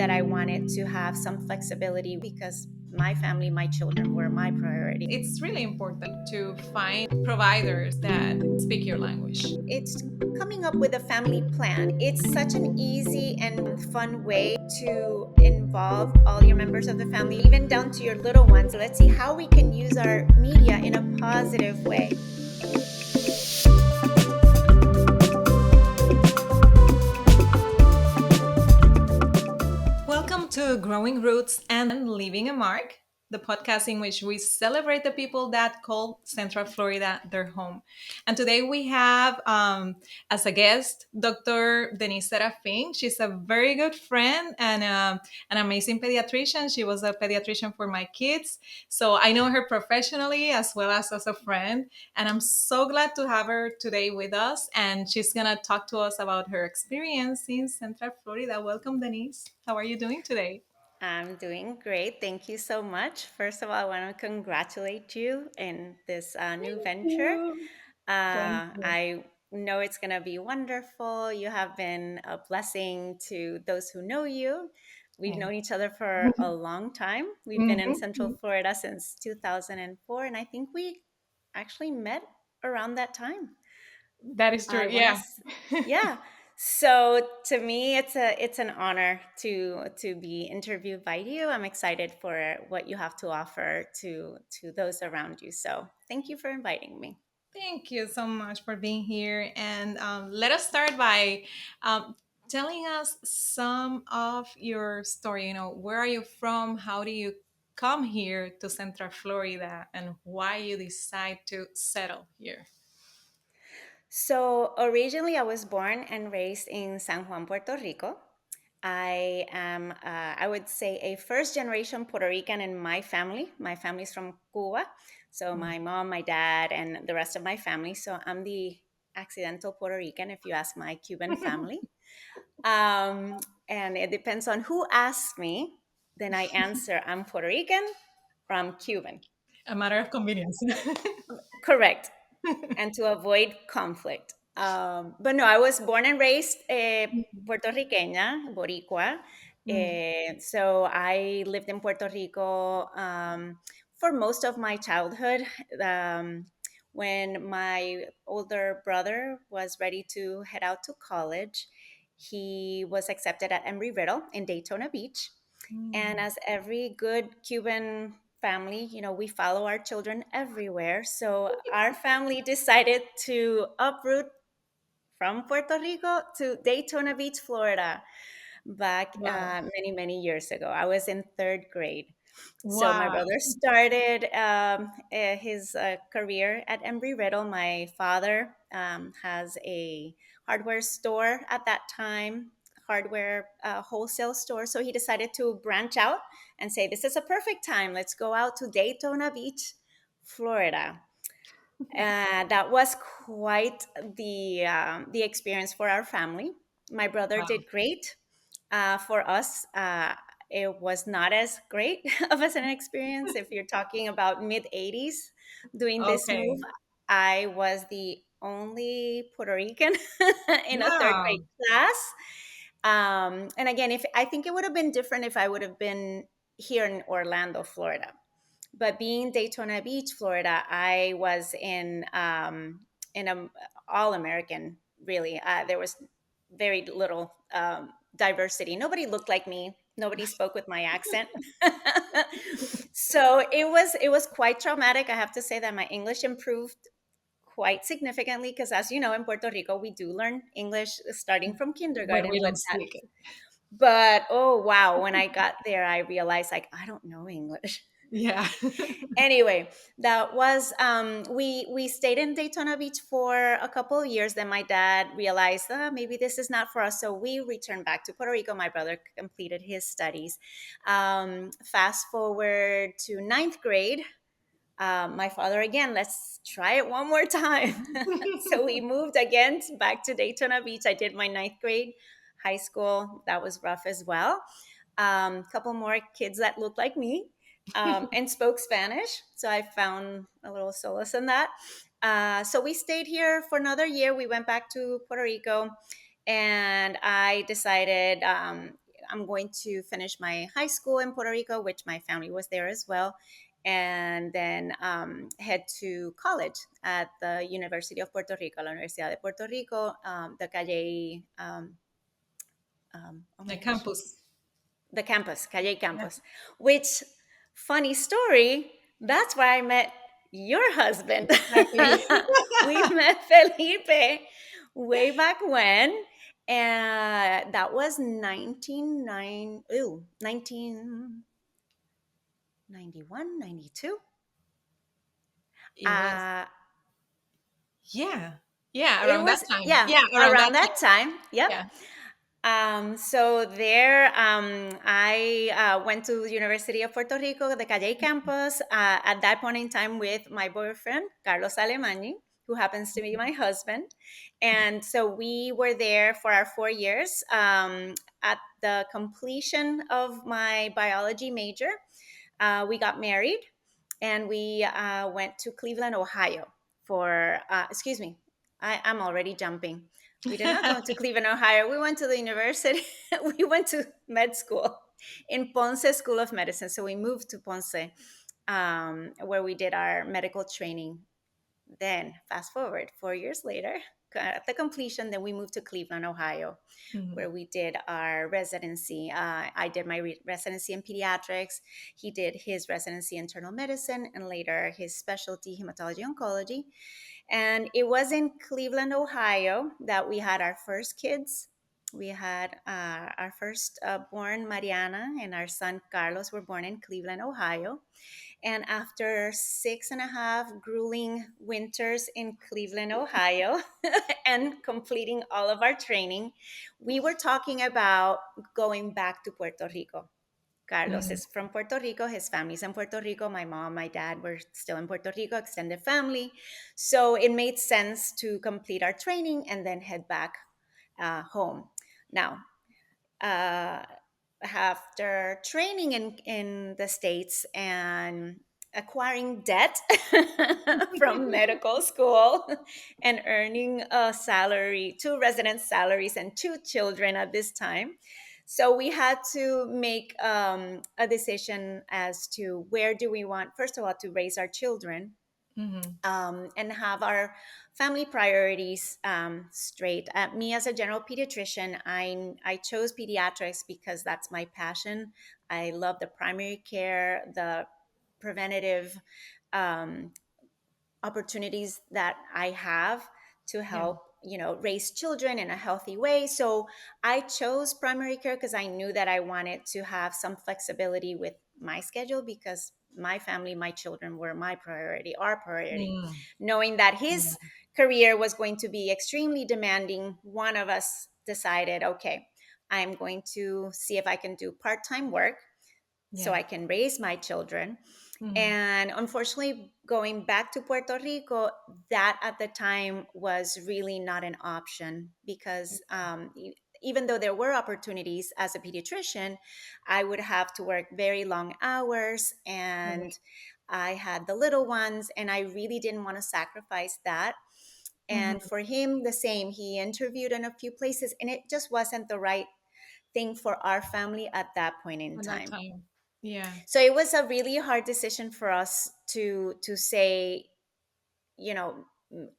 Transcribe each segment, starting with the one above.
that I wanted to have some flexibility because my family, my children were my priority. It's really important to find providers that speak your language. It's coming up with a family plan. It's such an easy and fun way to involve all your members of the family, even down to your little ones. Let's see how we can use our media in a positive way. Welcome to Growing Roots and Leaving a Mark, the podcast in which we celebrate the people that call Central Florida their home. And today we have, as a guest, Dr. Denise Serafin. She's a very good friend and an amazing pediatrician. She was a pediatrician for my kids. So I know her professionally as well as a friend. And I'm so glad to have her today with us. And she's going to talk to us about her experience in Central Florida. Welcome, Denise. How are you doing today? I'm doing great. Thank you so much. First of all, I want to congratulate you in this new Thank venture. you. Thank you. I know it's going to be wonderful. You have been a blessing to those who know you. We've known Thank each other for a long time. We've been in Central Mhm. Florida since 2004, and I think we actually met around that time. That is true. I want to, Yeah. yeah. So to me, it's an honor to be interviewed by you. I'm excited for what you have to offer to those around you. So thank you for inviting me. Thank you so much for being here. And let us start by um, telling us some of your story. Where are you from? How do you come here to Central Florida? And why you decide to settle here? So originally, I was born and raised in San Juan, Puerto Rico. I am, I would say, a first generation Puerto Rican in my family. My family's from Cuba. So Mm. my mom, my dad, and the rest of my family. So I'm the accidental Puerto Rican if you ask my Cuban family. Um, and it depends on who asks me. Then I answer, I'm Puerto Rican or I'm Cuban. A matter of convenience. Correct. And to avoid conflict. But no, I was born and raised Puerto Riqueña, Boricua. Mm. So I lived in Puerto Rico for most of my childhood. Um, when my older brother was ready to head out to college, he was accepted at Embry-Riddle in Daytona Beach. And Mm. as every good Cuban family, we follow our children everywhere. So our family decided to uproot from Puerto Rico to Daytona Beach, Florida, back Wow. many, many years ago. I was in third grade. So my Wow. brother started his career at Embry-Riddle. My father has a hardware store at that time, hardware wholesale store. So he decided to branch out and say, "This is a perfect time. Let's go out to Daytona Beach, Florida." That was quite the experience for our family. My brother Wow. did great. For us, it was not as great of as an experience. If you're talking about mid 80s doing this move, Okay. I was the only Puerto Rican in a third Wow. grade class. And again, if I think it would have been different if I would have been here in Orlando, Florida, but being Daytona Beach, Florida, I was in a all American. Really, there was very little diversity. Nobody looked like me. Nobody spoke with my accent. So it was quite traumatic. I have to say that my English improved quite significantly because, as you know, in Puerto Rico we do learn English starting from But kindergarten. we don't speak it. But oh wow, when I got there, I realized like I don't know English. Yeah. Anyway, that was we stayed in Daytona Beach for a couple of years. Then my dad realized maybe this is not for us, so we returned back to Puerto Rico. My brother completed his studies. Fast forward to ninth grade. My father again, let's try it one more time. So we moved again back to Daytona Beach. I did my ninth grade high school. That was rough as well. Couple more kids that looked like me and spoke Spanish. So I found a little solace in that. So we stayed here for another year. We went back to Puerto Rico, and I decided I'm going to finish my high school in Puerto Rico, which my family was there as well, and then head to college at the University of Puerto Rico, la Universidad de Puerto Rico, the Calle, oh my The gosh, campus. the campus, Calle Yeah. campus, which, funny story, that's where I met your husband. Exactly. We met Felipe way back when. And that was 1991, 92. It was, Uh, yeah. Yeah, it around that was, time. yeah, Yeah, around that around that time. time. Yep. Yeah. So there, I went to the University of Puerto Rico, the Calle campus, at that point in time with my boyfriend, Carlos Alemany, who happens to be my husband. And so we were there for our 4 years. At the completion of my biology major, we got married and we went to Cleveland, Ohio for, excuse me, I'm already jumping. We did not go to Cleveland, Ohio. We went to the university. We went to med school in Ponce School of Medicine. So we moved to Ponce, where we did our medical training. Then, fast forward 4 years later, at the completion, then we moved to Cleveland, Ohio, Mhm. where we did our residency. I did my residency in pediatrics. He did his residency in internal medicine and later his specialty hematology oncology. And it was in Cleveland, Ohio that we had our first kids. We had our first born, Mariana, and our son, Carlos, were born in Cleveland, Ohio. And after 6.5 grueling winters in Cleveland, Ohio, and completing all of our training, we were talking about going back to Puerto Rico. Carlos Mhm. is from Puerto Rico. His family's in Puerto Rico. My mom, my dad were still in Puerto Rico, extended family. So it made sense to complete our training and then head back home. Now, uh, after training in the States and acquiring debt from medical school and earning a salary, two resident salaries, and two children at this time. So we had to make a decision as to where do we want, first of all, to raise our children, Mhm. and have our family priorities straight. Me as a general pediatrician, I chose pediatrics because that's my passion. I love the primary care, the preventative um, opportunities that I have to Yeah. help raise children in a healthy way. So I chose primary care because I knew that I wanted to have some flexibility with my schedule because my family, my children were my priority, our priority. Mm. Knowing that his Yeah. career was going to be extremely demanding, one of us decided, okay, I'm going to see if I can do part-time work so Yeah. I can raise my children. Mhm. And unfortunately, going back to Puerto Rico, that at the time was really not an option because even though there were opportunities as a pediatrician, I would have to work very long hours and Right. I had the little ones, and I really didn't want to sacrifice that. And Mhm. for him, the same. He interviewed in a few places, and it just wasn't the right thing for our family at that point in At that time. time. Yeah. So it was a really hard decision for us to say,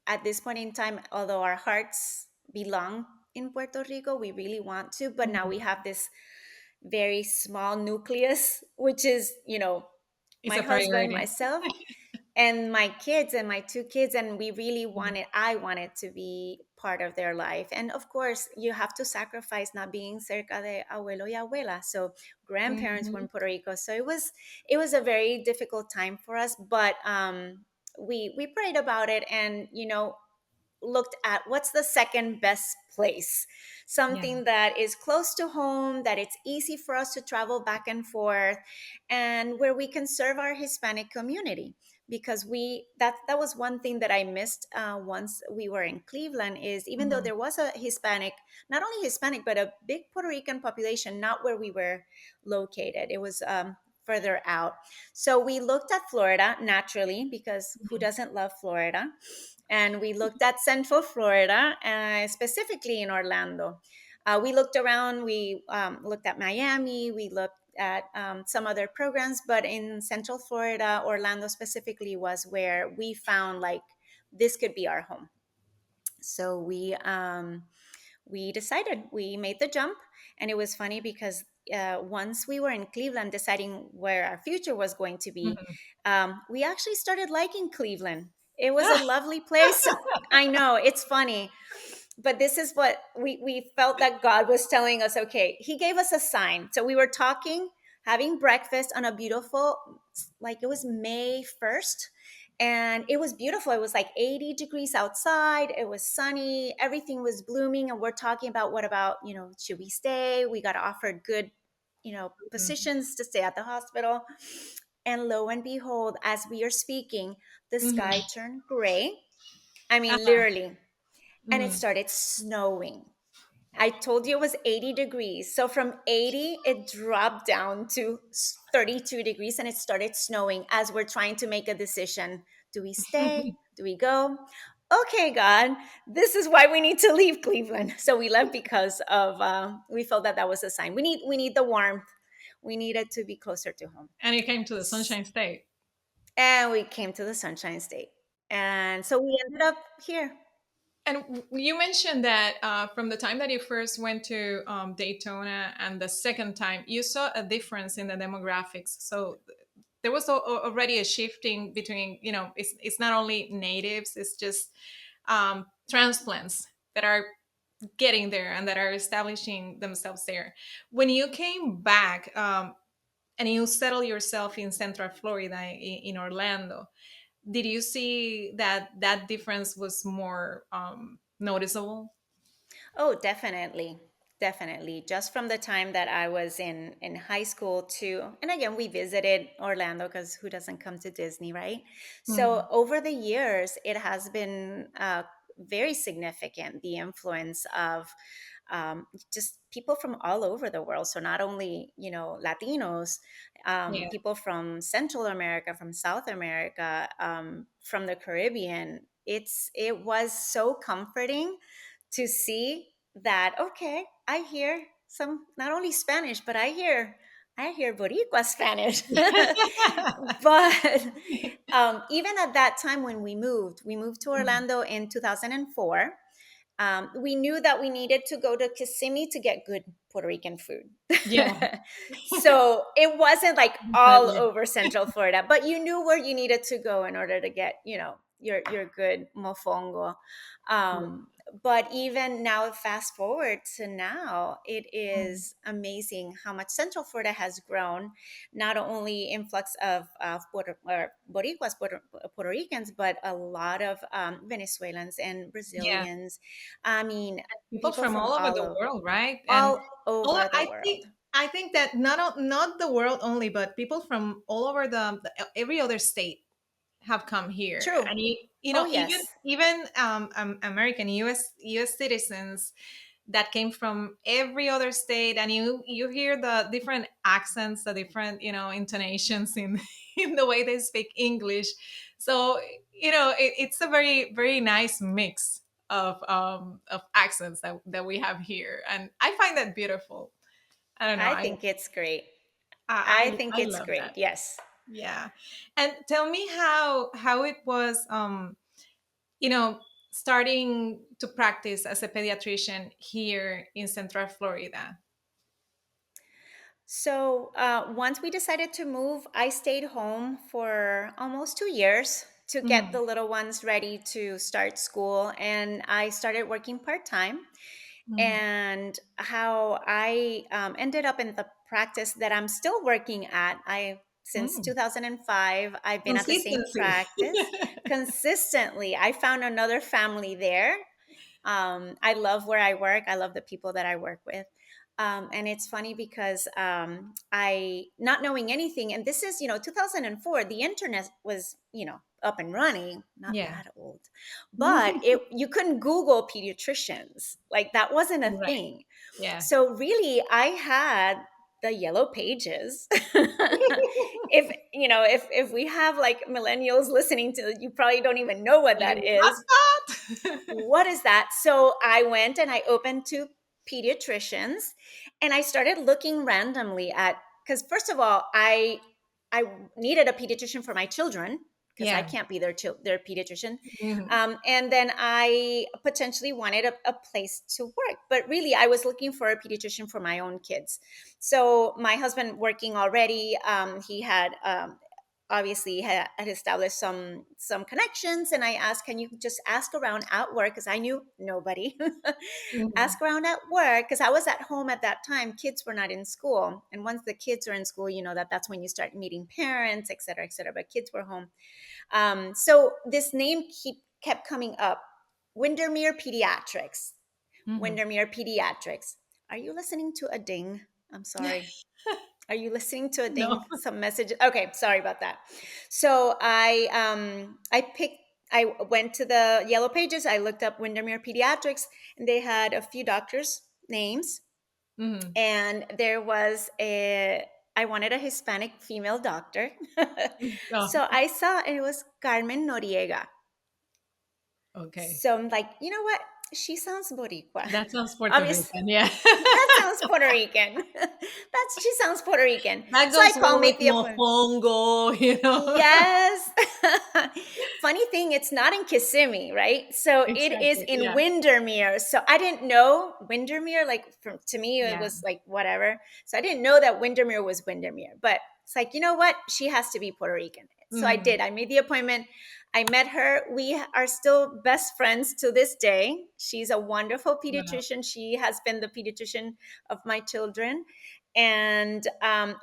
at this point in time, although our hearts belong in Puerto Rico, we really want to, but now we Mhm. have this very small nucleus, which is, It's my a husband, priority. myself, and my kids and my two kids, and we really Mhm. I wanted to be part of their life. And of course you have to sacrifice not being cerca de abuelo y abuela, so grandparents were in Mhm. Puerto Rico. So it was a very difficult time for us, but we prayed about it, and looked at what's the second best place, Yeah. something that is close to home, that it's easy for us to travel back and forth, and where we can serve our Hispanic community. Because that was one thing that I missed once we were in Cleveland, is even though Mhm. there was a Hispanic, not only Hispanic, but a big Puerto Rican population, not where we were located. It was further out. So we looked at Florida naturally, because who Mhm. doesn't love Florida? And we looked at Central Florida, specifically in Orlando. We looked around. We looked at Miami. We looked at some other programs, but in Central Florida, Orlando specifically was where we found like this could be our home. So we decided, we made the jump. And it was funny because once we were in Cleveland deciding where our future was going to be, Mhm. we actually started liking Cleveland. It was a lovely place. I know, it's funny, but this is what we felt that God was telling us. Okay, He gave us a sign. So we were talking, having breakfast on a beautiful, like it was May 1st, and it was beautiful. It was like 80 degrees outside. It was sunny. Everything was blooming. And we're talking about, what about, should we stay? We got offered good, Mhm. positions to stay at the hospital. And lo and behold, as we are speaking, the Mhm. sky turned gray. I mean, Uh-huh. literally. And it Mhm. started snowing. I told you it was 80 degrees. So from 80, it dropped down to 32 degrees and it started snowing as we're trying to make a decision. Do we stay? Do we go? Okay, God, this is why we need to leave Cleveland. So we left because of we felt that that was a sign. We need the warmth. We needed to be closer to home. And you came to the Sunshine State. And we came to the Sunshine State. And so we ended up here. And you mentioned that from the time that you first went to Daytona and the second time, you saw a difference in the demographics. So there was already a shifting between, it's not only natives, it's just transplants that are getting there and that are establishing themselves there. When you came back and you settled yourself in Central Florida, in Orlando, did you see that that difference was more noticeable? Oh, definitely. Definitely. Just from the time that I was in high school too. And again, we visited Orlando because who doesn't come to Disney, right? So Mhm. over the years, it has been very significant, the influence of just people from all over the world. So not only, Latinos, Yeah. people from Central America, from South America, from the Caribbean. It was so comforting to see that, okay, I hear some, not only Spanish, but I hear Boricua Spanish. But even at that time when we moved to Mhm. Orlando in 2004. We knew that we needed to go to Kissimmee to get good Puerto Rican food. Yeah, So it wasn't like all definitely. over Central Florida, but you knew where you needed to go in order to get, your good mofongo. Yeah. But even now, fast forward to now, it Mhm. is amazing how much Central Florida has grown. Not only influx of Boricuas, Puerto Ricans, but a lot of Venezuelans and Yeah. Brazilians. I mean, People people from from all over the world, right? And all over the world. I think that not the world only, but people from all over every other state have come here. True. And Oh, even yes. American US citizens that came from every other state, and you hear the different accents, the different intonations in in the way they speak English. So it's a very very nice mix of accents that we have here, and I find that beautiful. I don't know, I think it's great. I I think I it's love that. great. Yes. Yeah. And tell me how it was, you know starting to practice as a pediatrician here in Central Florida. So once we decided to move, I stayed home for almost 2 years to get the Mhm. little ones ready to start school. And I started working part time. Mhm. And how I ended up in the practice that I'm still working at. Since Mm. 2005, I've been at the same Consistency. practice consistently. I found another family there. I love where I work. I love the people that I work with. And it's funny because I, not knowing anything, and this is, 2004, the internet was, up and running, not Yeah. that old, but you couldn't Google pediatricians. Like that wasn't a Right. thing. Yeah. So really, I had the yellow pages. If we have like millennials listening to it, you probably don't even know what Like, that what's is. that? What is that? So I went and I opened two pediatricians, and I started looking randomly at, because first of all, I needed a pediatrician for my children because I Yeah. can't be their pediatrician. Mhm. And then I potentially wanted a place to work. But really, I was looking for a pediatrician for my own kids. So my husband working already, he had obviously had established some connections, and I asked, can you just ask around at work, because I knew nobody. Mhm. Ask around at work, because I was at home at that time, kids were not in school, and once the kids are in school, you know that's when you start meeting parents, et cetera, but kids were home. So this name kept coming up, Windermere Pediatrics. Mhm. Windermere Pediatrics. Are you listening to a ding? I'm sorry. Are you listening to a No. ding? Some message. Okay, sorry about that. So I went to the yellow pages. I looked up Windermere Pediatrics, and they had a few doctors' names, Mhm. and there was a. I wanted a Hispanic female doctor, Oh, so I saw it was Carmen Noriega. okay. So I'm like, you know what? She sounds Boricua. That sounds Puerto Obviously, Rican. Yeah. that sounds Puerto Rican. She sounds Puerto Rican. That So I goes call, well with make the appointment. mofongo, you know. Yes. Funny thing, it's not in Kissimmee, right? So it is Exactly. in Yeah. Windermere. So I didn't know Windermere. Like to me, it Yeah. was like whatever. So I didn't know that Windermere was Windermere. But it's like, you know what? She has to be Puerto Rican. So I Mhm. did. I made the appointment. I met her. We are still best friends to this day. She's a wonderful Wow. pediatrician. She has been the pediatrician of my children. And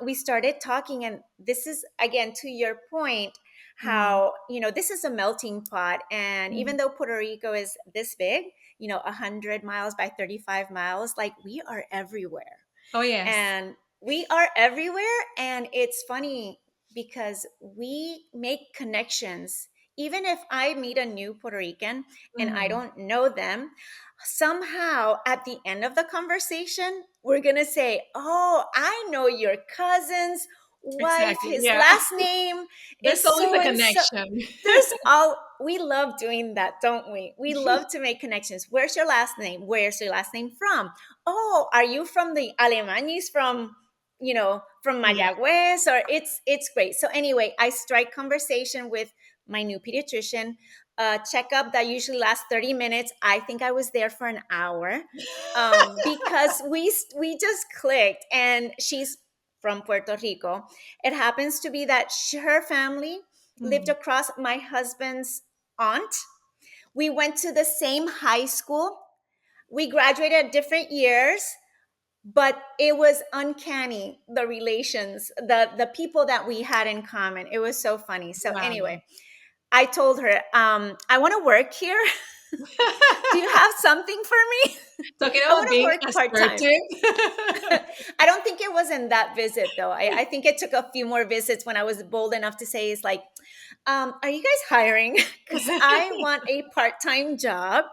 we started talking. And this is, again, to your point, Mhm. how, this is a melting pot. And even Mhm. though Puerto Rico is this big, 100 miles by 35 miles, like we are everywhere, Oh, yes. and we are everywhere. And it's funny because we make connections. Even if I meet a new Puerto Rican and I Mhm. don't know them, somehow at the end of the conversation, we're going to say, oh, I know your cousin's wife. Exactly. His Yeah. last name There's is always so a and so. connection. We love doing that, don't we? We love to make connections. Where's your last name? Where's your last name from? Oh, are you from the Alemanis, from Yeah. Mayagüez? Or it's great. So anyway, I strike conversation with my new pediatrician. Checkup that usually lasts 30 minutes. I think I was there for an hour, because we just clicked. And she's from Puerto Rico. It happens to be that her family lived Mhm. across my husband's aunt. We went to the same high school. We graduated at different years, but it was uncanny, the relations, the people that we had in common. It was so funny. So Wow. anyway, I told her, I want to work here. Do you have something for me? Talking I about want to being work part-time. assertive. I don't think it was in that visit though. I think it took a few more visits when I was bold enough to say, it's like, are you guys hiring? Because I want a part-time job.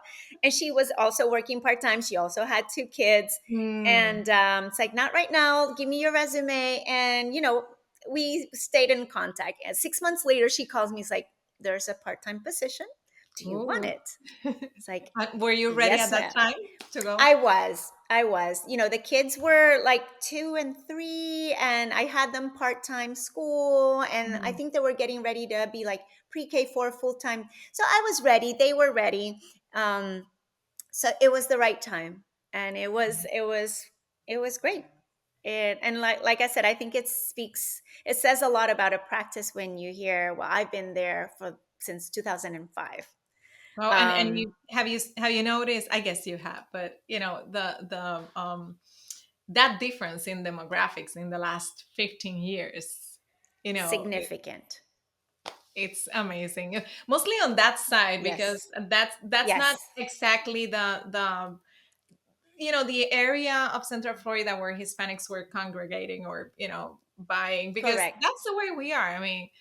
And she was also working part-time. She also had two kids. Mm. And it's like, not right now. Give me your resume. And, we stayed in contact. And 6 months later, she calls me. It's like, there's a part-time position. Do you want Ooh. it? It's like, Were you ready at yes, that ma'am. time to go? I was. The kids were like 2 and 3, and I had them part time school. And I Mhm. think they were getting ready to be like pre K 4 full time. So I was ready. They were ready. So it was the right time. And it was great. And like I said, I think it says a lot about a practice when you hear, well, I've been there since 2005. Well, and Um, have you noticed? I guess you have, but the that difference in demographics in the last 15 years, you know, it, Significant. it's amazing. Mostly on that side because Yes. that's not Yes. exactly the area of Central Florida where Hispanics were congregating or buying, because Correct. that's the way we are. I mean,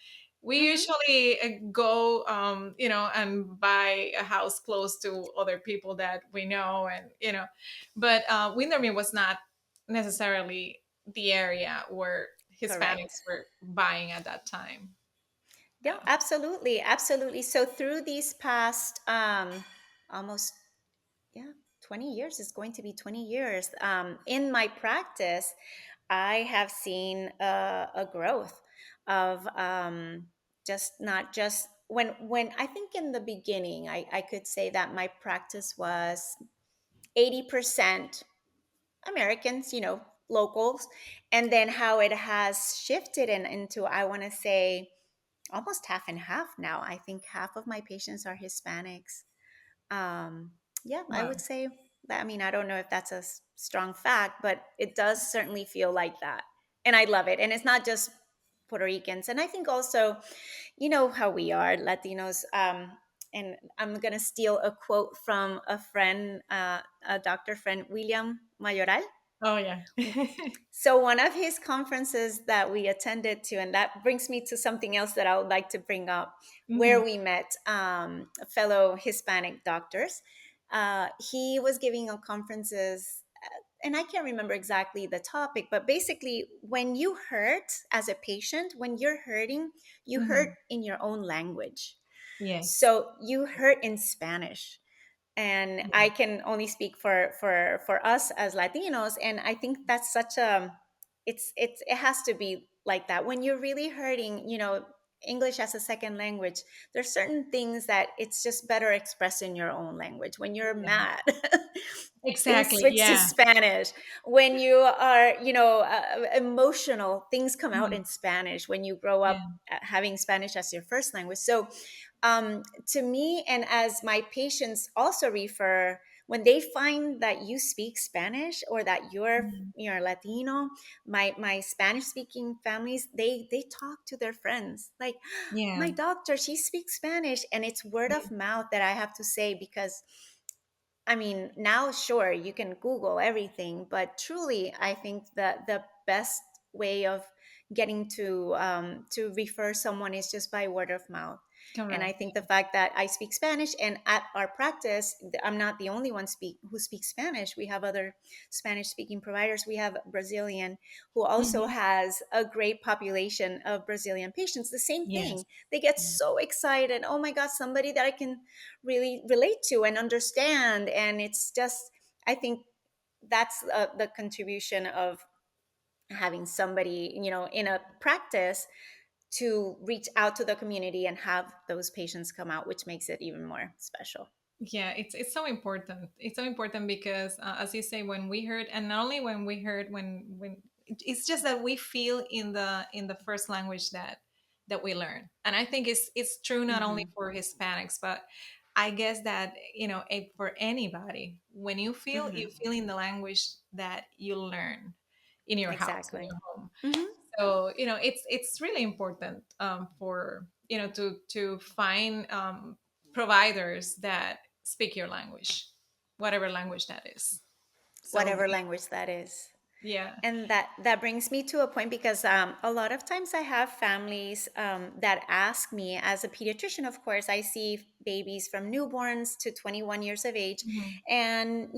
we Hmm. usually go and buy a house close to other people that we know, and but Windermere was not necessarily the area where Correct. Hispanics were buying at that time. Yeah, absolutely. Absolutely. So through these past almost, yeah, 20 years. It's going to be 20 years. In my practice, I have seen a growth of just not just when I think in the beginning, I could say that my practice was 80% Americans, locals, and then how it has shifted into, I want to say, almost half and half now. I think half of my patients are Hispanics. Um, yeah, I Wow. would say that. I mean, I don't know if that's a strong fact, but it does certainly feel like that. And I love it. And it's not just Puerto Ricans. And I think also, you know how we are, Latinos. And I'm going to steal a quote from a friend, a doctor friend, William Mayoral. Oh yeah. So, one of his conferences that we attended to, and that brings me to something else that I would like to bring up, where Hmm. we met fellow Hispanic doctors. He was giving a conferences, and I can't remember exactly the topic, but basically, when you hurt as a patient, when you're hurting, you hurt Hmm. in your own language. Yes. So, you hurt in Spanish, and Yeah. I can only speak for us as Latinos, and I think that's such a it has to be like that when you're really hurting. English as a second language, there's certain things that it's just better expressed in your own language. When you're Yeah. mad, things Exactly. switch to Yeah. Spanish. When you are emotional, things come out Mhm. in Spanish when you grow up Yeah. having Spanish as your first language. So to me, and as my patients also refer, when they find that you speak Spanish or that Mhm. you're Latino, my Spanish speaking families, they talk to their friends like, Yeah. my doctor, she speaks Spanish. And it's word of mouth, that I have to say, because I mean, now, sure, you can Google everything, but truly, I think that the best way of getting to refer someone is just by word of mouth. And I Correct. think the fact that I speak Spanish, and at our practice, I'm not the only one who speaks Spanish. We have other Spanish speaking providers. We have Brazilian, who also Mhm. has a great population of Brazilian patients. The same Yes. thing. They get Yeah. so excited. Oh my God, somebody that I can really relate to and understand. And it's just, I think that's the contribution of having somebody, in a practice, to reach out to the community and have those patients come out, which makes it even more special. Yeah, it's so important. It's so important because, as you say, when we heard, and not only when we heard, when it's just that we feel in the first language that we learn, and I think it's true not only Hmm. for Hispanics, but I guess that for anybody, when you Hmm. feel in the language that you learn in your house, in Exactly. your home. Hmm. So it's really important, for to find providers that speak your language, whatever language that is. So Whatever language that is. yeah. And that brings me to a point, because a lot of times I have families that ask me, as a pediatrician, of course, I see babies from newborns to 21 years of age. Mhm. And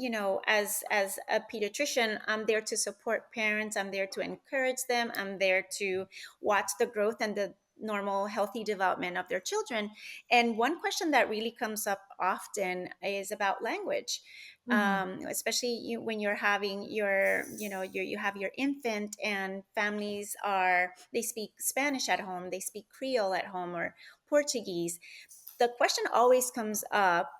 as a pediatrician, I'm there to support parents. I'm there to encourage them. I'm there to watch the growth and the normal healthy development of their children. And one question that really comes up often is about language, Mhm. especially when you're having you have your infant, and families they speak Spanish at home, they speak Creole at home, or Portuguese. The question always comes up: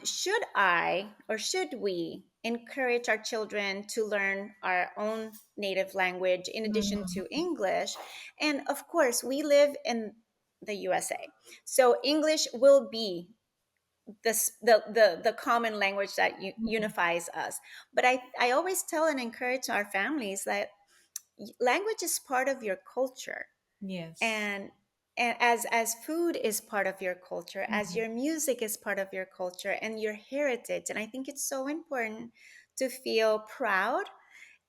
should I, or should we, encourage our children to learn our own native language in addition to Mhm. English? And of course, we live in the USA, so English will be the common language that Mhm. unifies us. But I always tell and encourage our families that language is part of your culture. Yes. And as food is part of your culture, as Mhm. your music is part of your culture and your heritage. And I think it's so important to feel proud,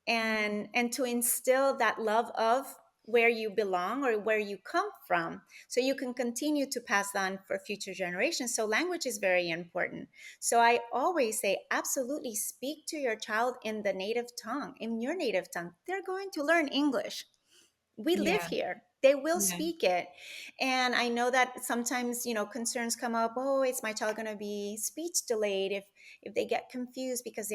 Mhm. and to instill that love of where you belong or where you come from, so you can continue to pass on for future generations. So language is very important. So I always say, absolutely, speak to your child in your native tongue. They're going to learn English. We live Yeah. here. they will Yeah. speak it. And I know that sometimes, concerns come up. Oh, is my child going to be speech delayed if they get confused because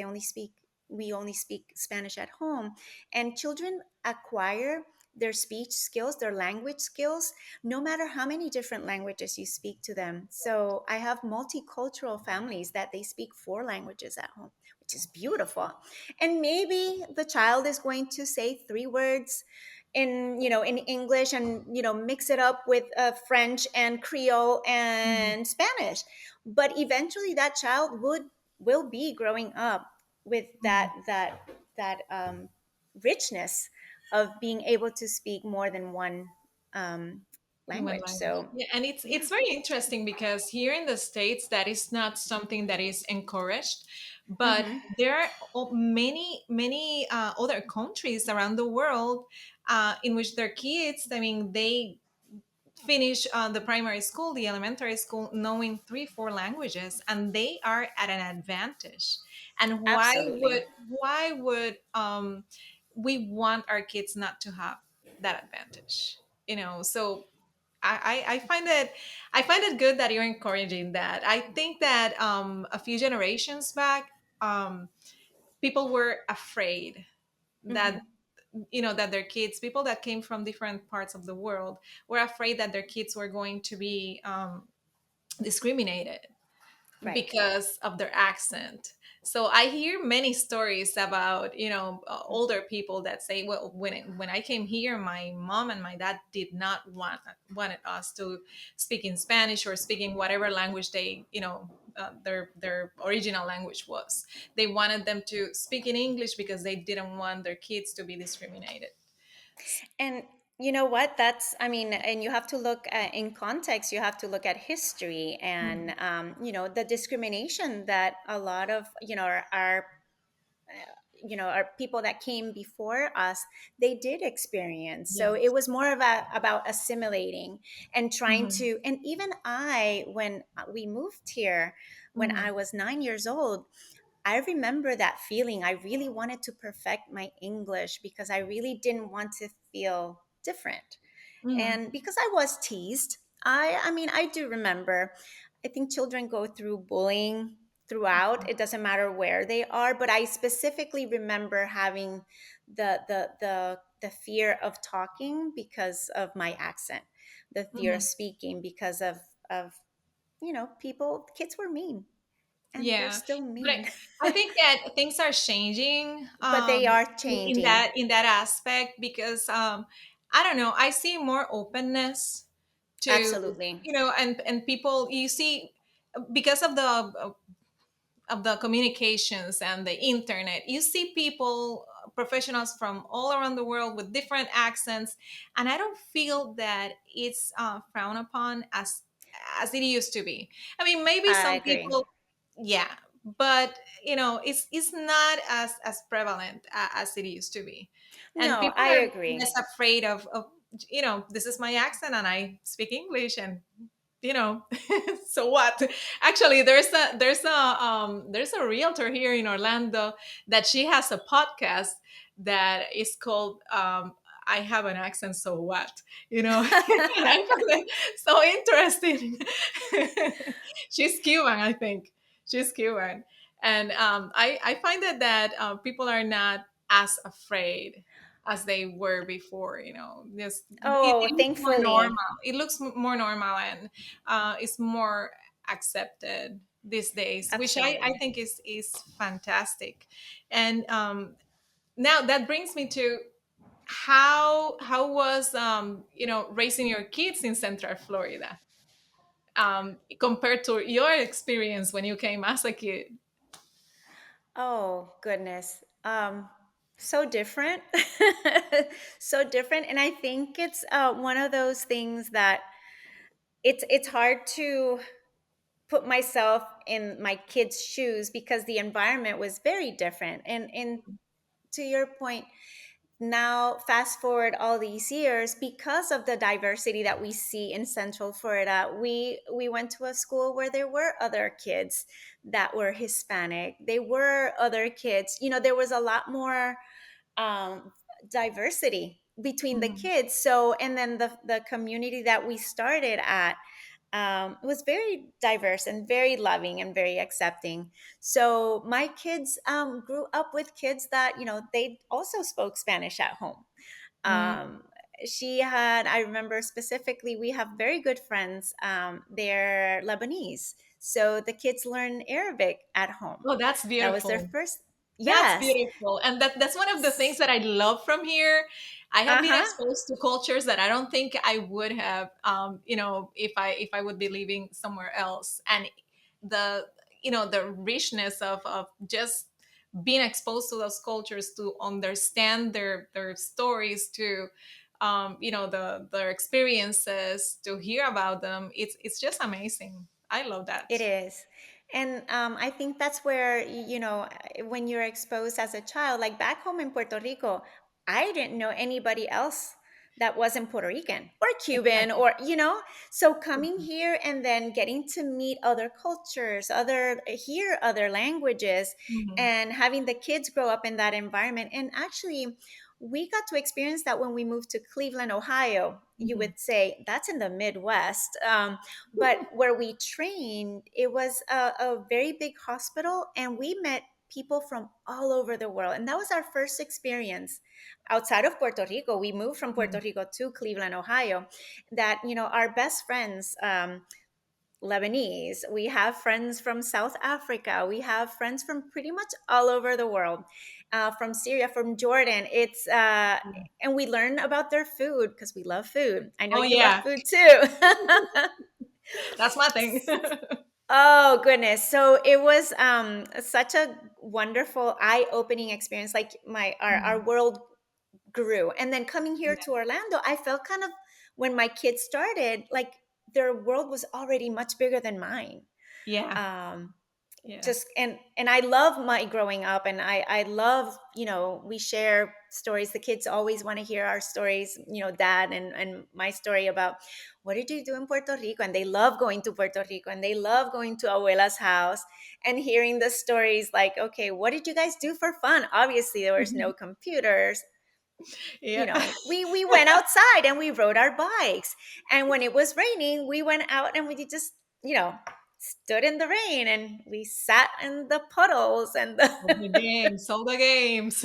we only speak Spanish at home. And children acquire their speech skills, their language skills, no matter how many different languages you speak to them. So I have multicultural families that they speak 4 languages at home, which is beautiful. And maybe the child is going to say 3 words in English, and mix it up with French and Creole Mhm. and Spanish. But eventually that child will be growing up with Mhm. that richness of being able to speak more than one um, In one language. language. So Yeah, and it's yeah. it's very interesting because here in the States that is not something that is encouraged, but Hmm. there are many other countries around the world in which their kids, I mean, they finish the primary school, the elementary school, knowing 3 4 languages, and they are at an advantage. And Absolutely. why would we want our kids not to have that advantage? So I find it good that you're encouraging that. I think that a few generations back, um, people were afraid that Hmm. that their kids, people that came from different parts of the world, were afraid that their kids were going to be discriminated Right. because of their accent. So I hear many stories about older people that say, well, when I came here, my mom and my dad did not wanted us to speak in Spanish or speaking whatever language they their original language was. They wanted them to speak in English because they didn't want their kids to be discriminated. And you know what? I mean, and you have to look in context, you have to look at history and, Mm. the discrimination that a lot of, our people that came before us, they did experience. So it Yes. was more about assimilating and trying Hmm. to, and even when we moved here, when I Hmm. was 9 years old, I remember that feeling. I really wanted to perfect my English because I really didn't want to feel different. Hmm. And because I was teased, I mean, I do remember. I think children go through bullying throughout. It doesn't matter where they are, but I specifically remember having the fear of talking because of my accent, the fear of Hmm. speaking because of kids were mean, and they're Yeah, still but mean. I think that things are changing But they are in changing. that aspect because I don't know. I see more openness to Absolutely. and people you see because of the communications and the internet. You see people, professionals from all around the world with different accents, and I don't feel that it's frowned upon as it used to be. I mean, maybe I some agree. people, yeah, but it's not as prevalent as it used to be, and No, people I are agree. less afraid of this is my accent and I speak English, and you know so what. Actually, there's a realtor here in Orlando that she has a podcast that is called I have an accent, so what, and I found it so interesting. She's Cuban, I think. She's Cuban, and I find that people are not as afraid as they were before. Just Oh, it looks more normal. thankfully. It looks more normal, and it's more accepted these days, which I Absolutely. think is fantastic. And now that brings me to how was raising your kids in Central Florida compared to your experience when you came as a kid. Oh, goodness. So different. So different. And I think it's one of those things that it's hard to put myself in my kids' shoes because the environment was very different. And to your point, now fast forward all these years, because of the diversity that we see in Central Florida, we went to a school where there were other kids that were Hispanic. There were other kids, there was a lot more um, diversity between the Mhm. kids. So, and then the community that we started at was very diverse and very loving and very accepting. So my kids grew up with kids that, they also spoke Spanish at home. Mm. um, she had, I remember specifically, we have very good friends, they're Lebanese, so the kids learn Arabic at home. Oh, that's That was their beautiful. first. That's Yes. beautiful. And that's one of the things that I love from here. I have been Uh-huh. exposed to cultures that I don't think I would have, if I would be living somewhere else. And the, the richness of just being exposed to those cultures, to understand their stories, to, their experiences, to hear about them. It's just amazing. I love It that. is. And I think that's where, when you're exposed as a child, like back home in Puerto Rico, I didn't know anybody else that wasn't Puerto Rican or Cuban Exactly. or, so coming here and then getting to meet other cultures, hear other languages, Mhm. and having the kids grow up in that environment. And actually, we got to experience that when we moved to Cleveland, Ohio. You Mhm. would say that's in the Midwest. But where we trained, it was a very big hospital, and we met people from all over the world. And that was our first experience outside of Puerto Rico. We moved from Puerto Mhm. Rico to Cleveland, Ohio. That, our best friends, Lebanese, we have friends from South Africa, we have friends from pretty much all over the world, from Syria, from Jordan. And we learn about their food because we love food. I know Oh you love yeah, food too. that's my thing. Oh goodness. So it was such a wonderful eye-opening experience. Like our Mhm. world grew. And then coming here Yeah, to Orlando, I felt kind of, when my kids started, like their world was already much bigger than mine. yeah, Um yeah. just and I love my growing up, and I love, we share stories. The kids always want to hear our stories, dad and my story about what did you do in Puerto Rico, and they love going to Puerto Rico, and they love going to abuela's house and hearing the stories, like, okay, what did you guys do for fun? Obviously there was no computers. Yeah. We went outside and we rode our bikes, and when it was raining we went out and we just, stood in the rain and we sat in the puddles and All the games, all the games.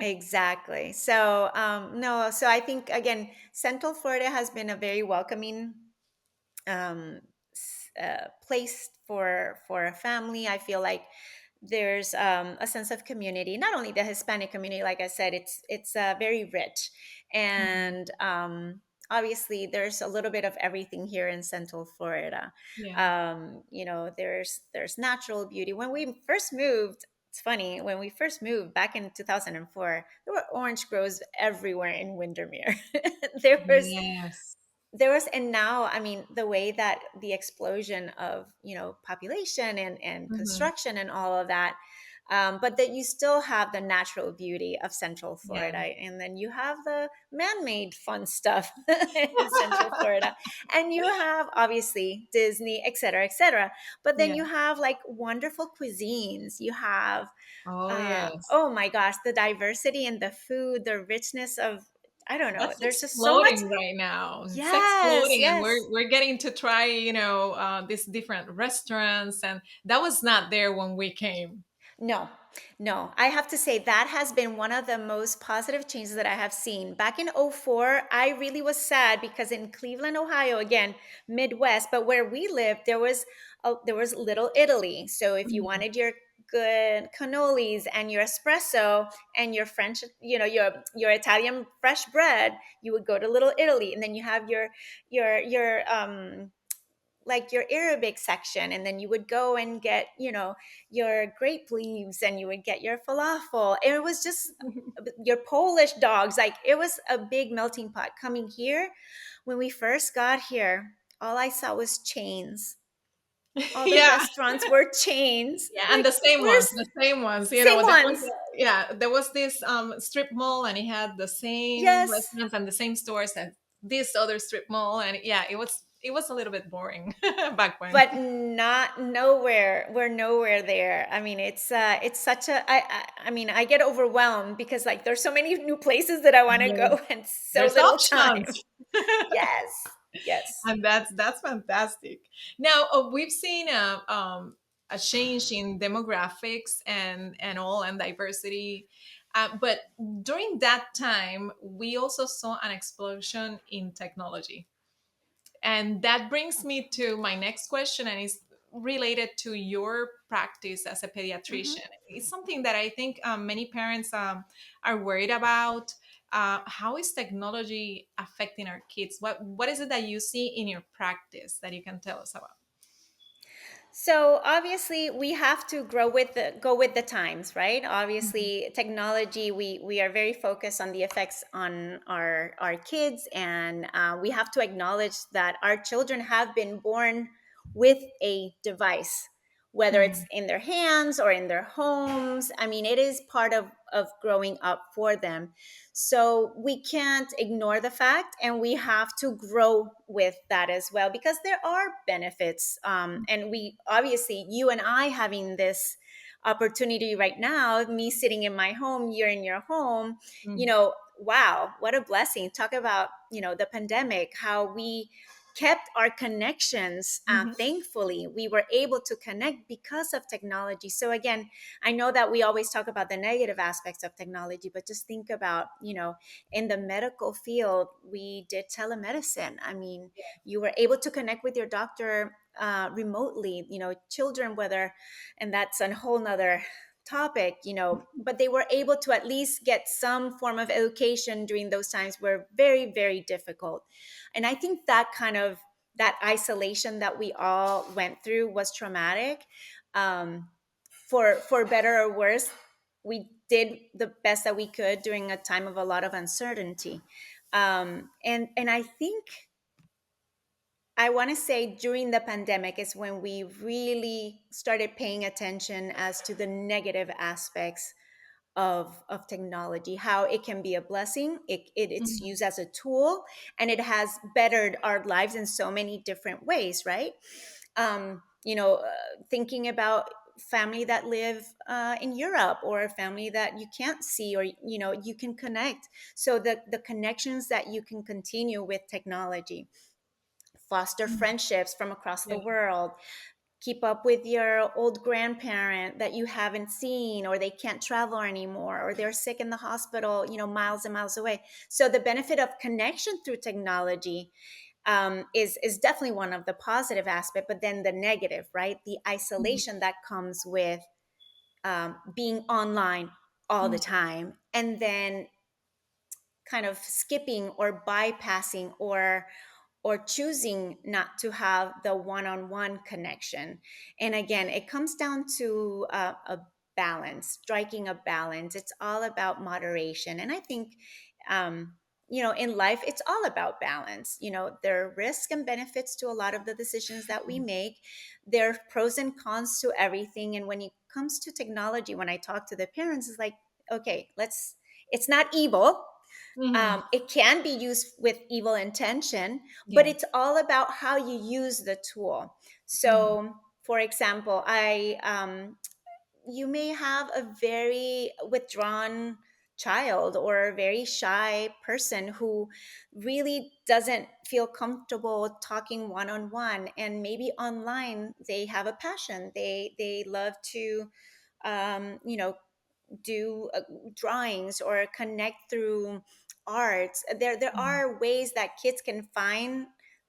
exactly. So no, so I think, again, Central Florida has been a very welcoming place for a family. I feel like there's a sense of community. Not only the Hispanic community, like I said, it's very rich, Mhm. and obviously there's a little bit of everything here in Central Florida. Yeah. There's natural beauty. When we first moved, it's funny, when we first moved back in 2004, there were orange groves everywhere in Windermere. there was Yes. and now, I mean, the way that the explosion of, population and Mhm. construction and all of that, but that you still have the natural beauty of Central Florida, Yeah. and then you have the man-made fun stuff in Central Florida, and you have obviously Disney, et cetera, et cetera. But then Yeah. you have like wonderful cuisines. You have, Oh, yes. oh my gosh, the diversity in the food, the richness of, I don't know. That's There's just so much. exploding right now. It's Yes, exploding, and yes. we're getting to try, these different restaurants, and that was not there when we came. No, no. I have to say that has been one of the most positive changes that I have seen. Back in '04, I really was sad because in Cleveland, Ohio, again, Midwest, but where we lived, there was Little Italy. So if you Mhm. wanted your good cannolis and your espresso and your French, your Italian fresh bread, you would go to Little Italy, and then you have your like your Arabic section, and then you would go and get, your grape leaves, and you would get your falafel. And it was just your Polish dogs. Like it was a big melting pot. Coming here, when we first got here, all I saw was chains. All the Yeah. restaurants were chains. Yeah, and Like, the same where's ones, the same ones. same There was, ones? yeah, there was this strip mall, and it had the same Yes. restaurants and the same stores and this other strip mall, and yeah, it was a little bit boring back when. but not nowhere. We're nowhere there. I mean, it's such a I mean, I get overwhelmed because like there's so many new places that I want to Yes. go and so There's little options. time. Yes. Yes. And that's fantastic. Now we've seen a change in demographics and all and diversity, but during that time we also saw an explosion in technology, and that brings me to my next question, and it's related to your practice as a Mhm. pediatrician. It's something that I think many parents are worried about. How is technology affecting our kids? What is it that you see in your practice that you can tell us about? So obviously we have to go with the times, right? Mhm, Obviously technology, we are very focused on the effects on our kids, and we have to acknowledge that our children have been born with a device, whether it's mhm, in their hands or in their homes. I mean, it is part of growing up for them. So we can't ignore the fact, and we have to grow with that as well, because there are benefits. And we obviously, you and I having this opportunity right now, me sitting in my home, you're in your home, mhm, wow, what a blessing. Talk about, the pandemic, how we kept our connections. mhm, Thankfully, we were able to connect because of technology. So again, I know that we always talk about the negative aspects of technology, but just think about, in the medical field, we did telemedicine. I mean, you were able to connect with your doctor remotely, children, whether, and that's a whole nother topic, but they were able to at least get some form of education during those times were very, very difficult. And I think that isolation that we all went through was traumatic. For better or worse, we did the best that we could during a time of a lot of uncertainty. And I think I want to say during the pandemic is when we really started paying attention as to the negative aspects of technology, how it can be a blessing. It's mhm. used as a tool, and it has bettered our lives in so many different ways, right? Thinking about family that live in Europe, or a family that you can't see, or you can connect. So the connections that you can continue with technology, foster Mhm. friendships from across the Yeah. world, keep up with your old grandparent that you haven't seen, or they can't travel anymore, or they're sick in the hospital, miles and miles away. So the benefit of connection through technology is definitely one of the positive aspect, but then the negative, right? The Mhm, isolation that comes with being online all the mhm, time, and then kind of skipping or bypassing or choosing not to have the one-on-one connection. And again, it comes down to a balance, striking a balance. It's all about moderation. And I think in life it's all about balance. There are risks and benefits to a lot of the decisions that we make. There are pros and cons to everything. And when it comes to technology, when I talk to the parents, it's like, okay, it's not evil. mhm. It can be used with evil intention, but Yeah. it's all about how you use the tool. Mhm, So, for example, you may have a very withdrawn child or a very shy person who really doesn't feel comfortable talking one on one, and maybe online they have a passion. They love to do drawings or connect through arts. There mhm, are ways that kids can find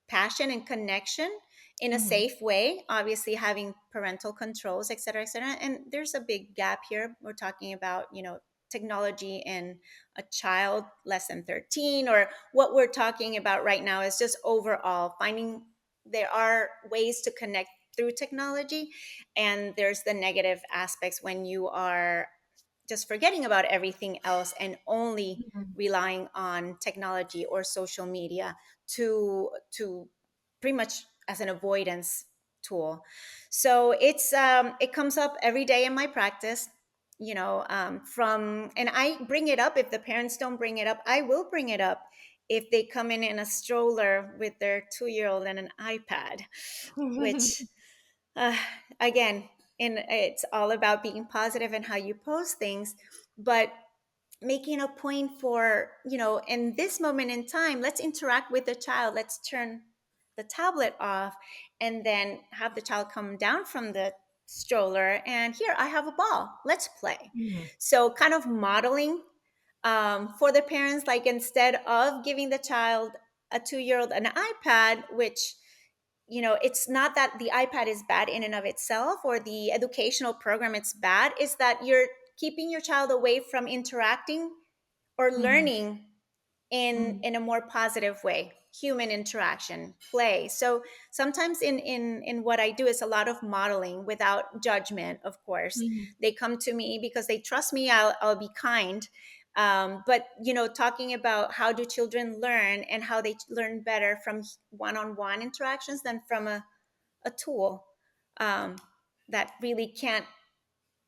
passion and connection in a mhm, safe way, obviously having parental controls, et cetera, et cetera. And there's a big gap here. We're talking about, technology in a child less than 13, or what we're talking about right now is just overall finding there are ways to connect through technology, and there's the negative aspects when you are just forgetting about everything else and only mhm, relying on technology or social media to pretty much as an avoidance tool. So it comes up every day in my practice, from, and I bring it up. If the parents don't bring it up, I will bring it up if they come in a stroller with their 2-year-old and an iPad, which uh, again, it's all about being positive and how you post things, but making a point for, in this moment in time, let's interact with the child. Let's turn the tablet off and then have the child come down from the stroller and, here, I have a ball. Let's play. Mhm. So, kind of modeling for the parents, like instead of giving the child, a 2-year-old, an iPad, which, it's not that the iPad is bad in and of itself or the educational program it's bad, is that you're keeping your child away from interacting or Mhm. learning in Mhm. in a more positive way, human interaction, play. So sometimes in what I do is a lot of modeling without judgment. Of course, Mhm. they come to me because they trust me. I'll be kind, but talking about how do children learn and how they learn better from one-on-one interactions than from a tool um, that really can't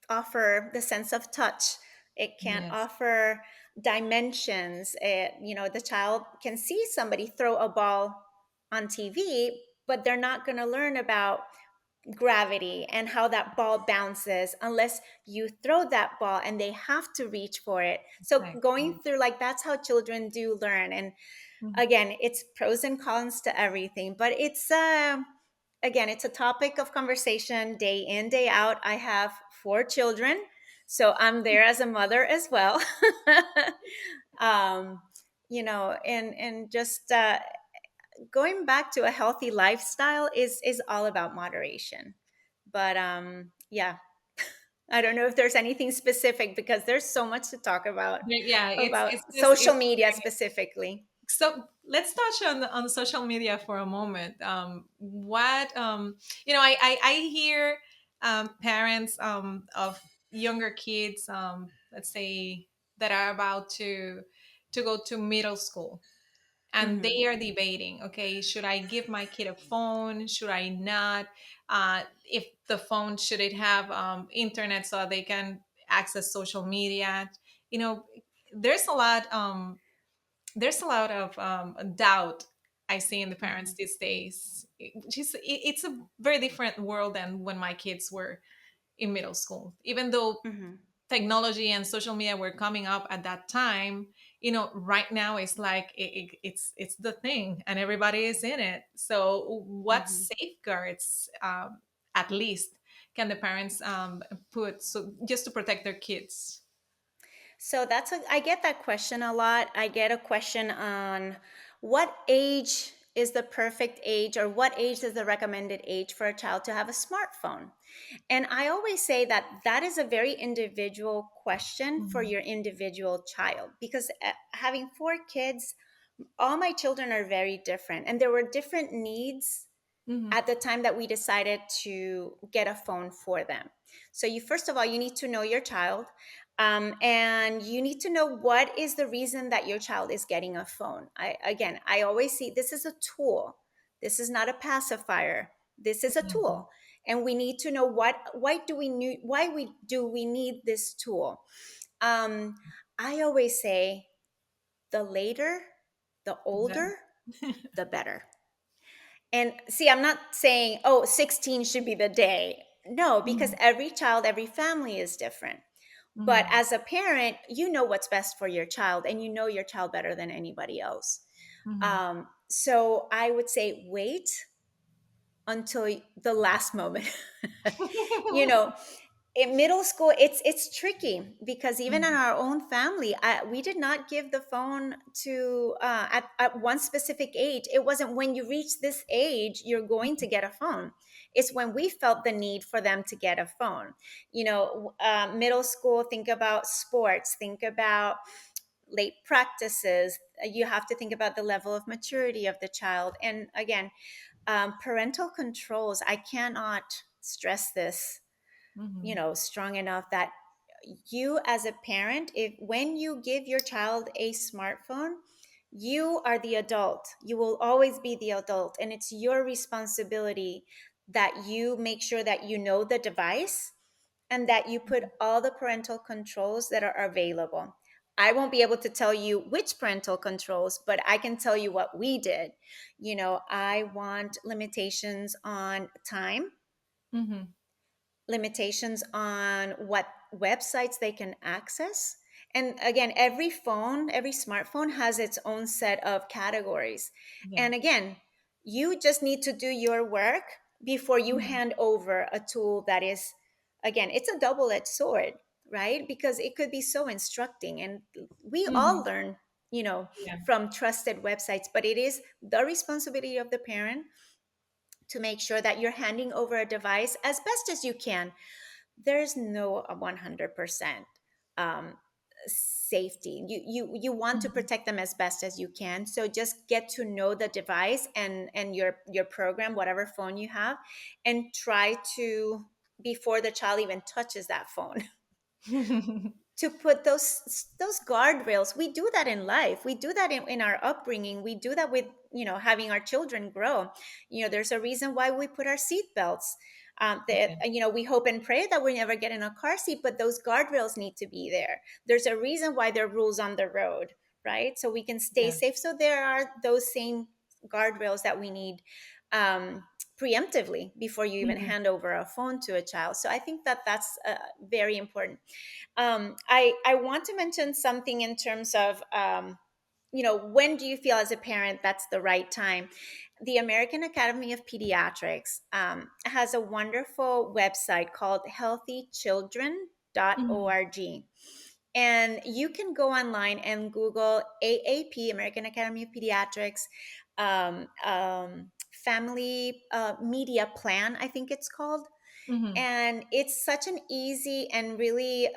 offer the sense of touch. It can't Yes, offer dimensions. The child can see somebody throw a ball on TV, but they're not going to learn about gravity and how that ball bounces unless you throw that ball and they have to reach for it. So going exactly. through, like, that's how children do learn. And Mhm. again, it's pros and cons to everything, but it's again, it's a topic of conversation day in, day out. I have 4 children, so I'm there as a mother as well. um, and just going back to a healthy lifestyle is all about moderation. But yeah, I don't know if there's anything specific because there's so much to talk Yeah, about it's just social it's media specifically. so let's touch on social media for a moment. What I hear parents of younger kids, let's say that are about to go to middle school, and Hmm. they are debating, okay, should I give my kid a phone, should I not, if the phone, should it have internet so they can access social media, you know there's a lot there's a lot of doubt I see in the parents Hmm. these days. It's a very different world than when my kids were in middle school. Even though Hmm. technology and social media were coming up at that time, right now it's like it's the thing, and everybody is in it. So, what Hmm. safeguards, at least, can the parents put, so just to protect their kids? So I get that question a lot. I get a question on what age is the perfect age, or what age is the recommended age for a child to have a smartphone. And I always say that that is a very individual question for Mhm. your individual child, because having 4 kids, all my children are very different and there were different needs Mhm. at the time that we decided to get a phone for them. So you, first of all, you need to know your child, and you need to know what is the reason that your child is getting a phone. I always see this is a tool. This is not a pacifier. This is a Mhm. tool, and we need to know why we do we need this tool. Um, I always say the later, the The better. older, the better. And see, I'm not saying, oh, 16 should be the day. No, because Mhm. every child, every family is different. But Mhm. as a parent, you know what's best for your child and you know your child better than anybody else. Mhm. So I would say wait until the last moment. you know, in middle school, it's tricky because even in Mhm. our own family, we did not give the phone to at one specific age. It wasn't when you reach this age you're going to get a phone. It's when we felt the need for them to get a phone. Middle school, think about sports, think about late practices. You have to think about the level of maturity of the child. And again, parental controls, I cannot stress this Mhm. strong enough, that you as a parent, if when you give your child a smartphone, you are the adult. You will always be the adult, and it's your responsibility that you make sure that you know the device and that you put all the parental controls that are available. I won't be able to tell you which parental controls, but I can tell you what we did. I want limitations on time, Mhm. limitations on what websites they can access. And again, every phone, every smartphone has its own set of categories. Yeah. And again, you just need to do your work before you Mhm. hand over a tool that is, again, it's a double edged sword, right? Because it could be so instructing. And we all Mhm. learn, Yeah. from trusted websites, but it is the responsibility of the parent to make sure that you're handing over a device as best as you can. There's no 100% um, safety. You want to Mhm. protect them as best as you can. So just get to know the device and your program, whatever phone you have, and try to, before the child even touches that phone, to put those guardrails. We do that in life, we do that in our upbringing, we do that with having our children grow. There's a reason why we put our seat belts. Yeah. We hope and pray that we never get in a car seat, but those guardrails need to be there. There's a reason why there are rules on the road, right? So we can stay Yeah. safe. So there are those same guardrails that we need, um, preemptively, before you even Mhm. hand over a phone to a child. So I think that that's very important. I want to mention something in terms of, when do you feel as a parent that's the right time? The American Academy of Pediatrics has a wonderful website called Mhm. healthychildren.org. And you can go online and Google AAP, American Academy of Pediatrics, family media plan, I think it's called. Mhm. And it's such an easy and really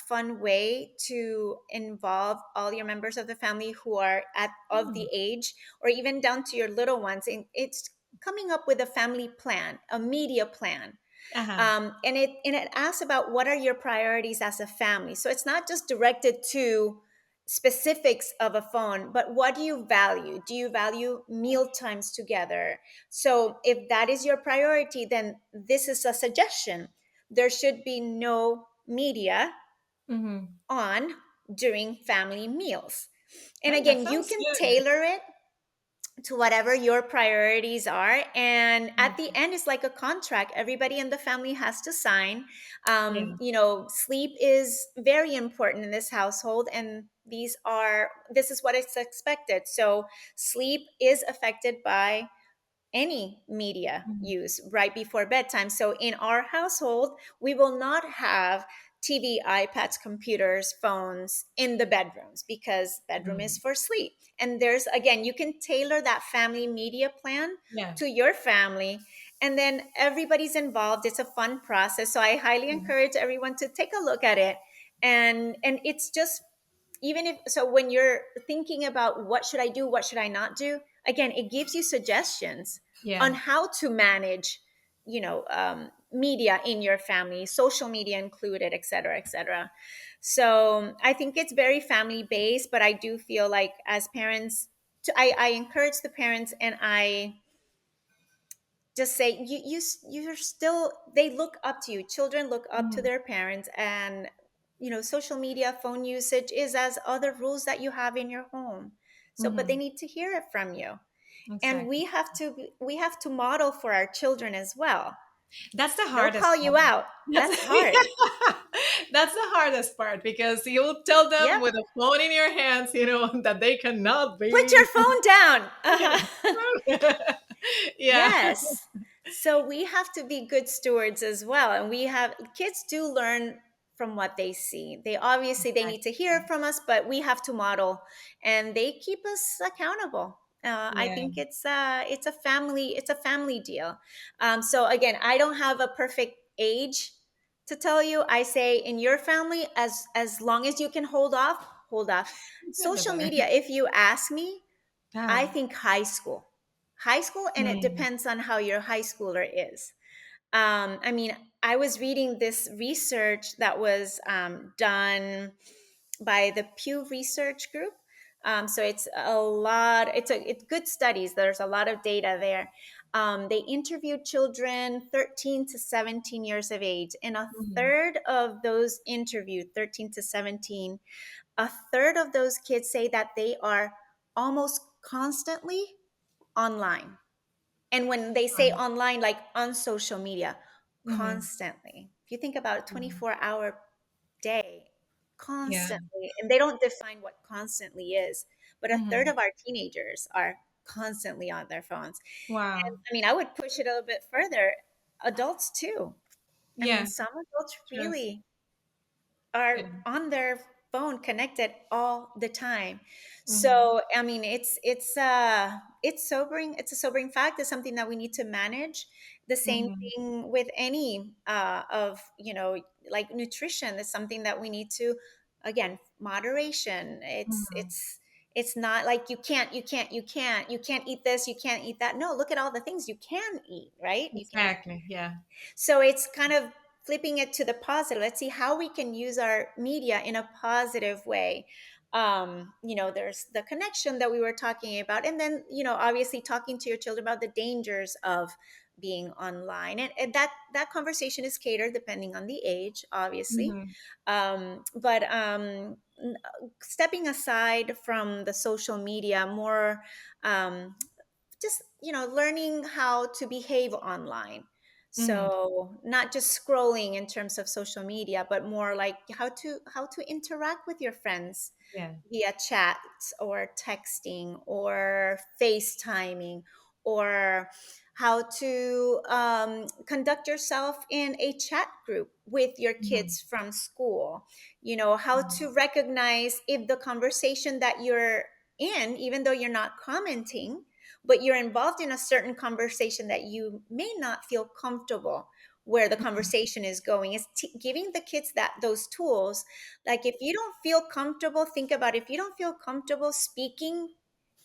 fun way to involve all your members of the family who are at of the Mm. age, or even down to your little ones. And it's coming up with a family plan, a media plan. Uh-huh. And it asks about what are your priorities as a family. So it's not just directed to specifics of a phone, but what do you value? Do you value meal times together? So if that is your priority, then this is a suggestion. There should be no media Mhm. on during family meals. And Oh, that again, you sounds can good. tailor it to whatever your priorities are. And at the Mhm. end, it's like a contract. Everybody in the family has to sign. Yeah. Sleep is very important in this household, and this is what is expected. So sleep is affected by any media Mhm. use right before bedtime. So in our household, we will not have TV, iPads, computers, phones in the bedrooms, because bedroom is Mhm. for sleep. And there's, again, you can tailor that family media plan Yeah. to your family, and then everybody's involved. It's a fun process. So I highly Yeah. encourage everyone to take a look at it. And it's just, even if so, when you're thinking about what should I do, what should I not do, again, it gives you suggestions on Yeah. how to manage, media in your family, social media included, et cetera, et cetera. So I think it's very family based, but I do feel like as parents, I encourage the parents, and I just say, you're still, they look up to you. Children look up to Mhm. their parents. And social media, phone usage is as other rules that you have in your home. So but they Mhm. need to hear it from you. And Exactly. we have to model for our children as well. That's the They'll hardest call you part. out. That's That's hard. that's the hardest part because you tell them Yep. with a phone in your hands, that they cannot Put be. your phone down. Yeah. Yes. So we have to be good stewards as well. And kids do learn from what they see. They need to hear Exactly. from us, but we have to model, and they keep us accountable. I Yeah. think it's a family deal. So again, I don't have a perfect age to tell you. I say, in your family, as long as you can hold off, hold off. The Social better. media, if you ask me, I Ah. think high school, and it Mm. depends on how your high schooler is. I mean, I was reading this research that was done by the Pew Research Group. So it's a lot. It's good studies. There's a lot of data there. They interviewed children 13 to 17 years of age, and a Mhm. third of those interviewed, 13 to 17, a third of those kids say that they are almost constantly online. And when they say Wow. online, like on social media, Mm-hmm. constantly. If you think about a Mm-hmm. 24-hour day, Yeah. constantly, and they don't define what constantly is, but a third Mm-hmm. of our teenagers are constantly on their phones. And Wow. I mean, I would push it a little bit further. Adults too. I mean, Yeah. some adults True. really Yeah. are on their phone connected all the time. Mm-hmm. So I mean, it's sobering. It's a sobering fact. It's something that we need to manage. The same Mm-hmm. thing with any of, like nutrition is something that we need to, again, moderation. Mm-hmm. It's not like you can't eat this, you can't eat that. No, look at all the things you can eat, right? You can. Exactly. Yeah. So it's kind of flipping it to the positive. Let's see how we can use our media in a positive way. There's the connection that we were talking about, and then, obviously talking to your children about the dangers of being online, and that conversation is catered depending on the age, obviously. Mm-hmm. But stepping aside from the social media, more just learning how to behave online. Mm-hmm. So not just scrolling in terms of social media, but more like how to interact with your friends Yeah. via chats or texting or FaceTiming, or how to conduct yourself in a chat group with your Mm-hmm. kids from school. How to recognize if the conversation that you're in, even though you're not commenting, but you're involved in a certain conversation that you may not feel comfortable where the conversation is going, is giving the kids those tools. Like, if you don't feel comfortable, think about, if you don't feel comfortable speaking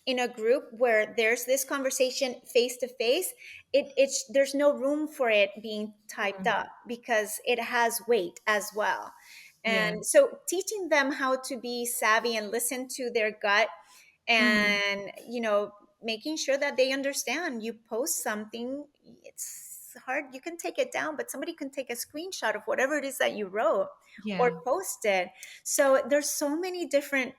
in a group where there's this conversation face to face, it's there's no room for it being typed Mm-hmm. up, because it has weight as well. Yeah. And so teaching them how to be savvy and listen to their gut, Mm-hmm. and making sure that they understand, you post something, it's hard, you can take it down, but somebody can take a screenshot of whatever it is that you wrote or Yeah. post it. So there's so many different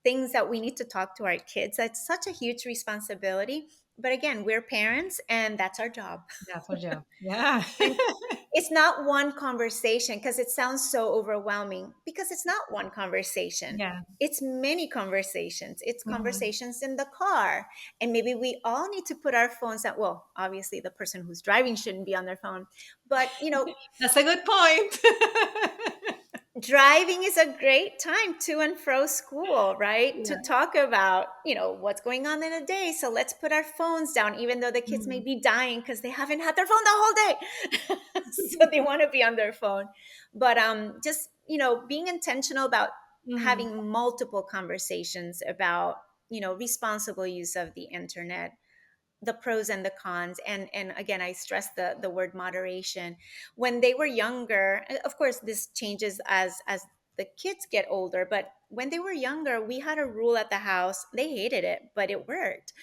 things that we need to talk to our kids. That's such a huge responsibility, but again, we're parents and that's our job. That's our job. Yeah. And it's not one conversation, because it sounds so overwhelming, because it's not one conversation. Yeah. It's many conversations. It's Mm-hmm. conversations in the car. And maybe we all need to put our phones at, well, obviously the person who's driving shouldn't be on their phone, but That's a good point. driving is a great time to and fro school, right? To Yeah. talk about, what's going on in a day. So let's put our phones down, even though the kids may Mm-hmm. be dying because they haven't had their phone the whole day. So they want to be on their phone. But just, being intentional about Mm-hmm. having multiple conversations about, responsible use of the internet, the pros and the cons, and again, I stress the word moderation. When they were younger, of course this changes as the kids get older, but when they were younger, we had a rule at the house. They hated it, but it worked.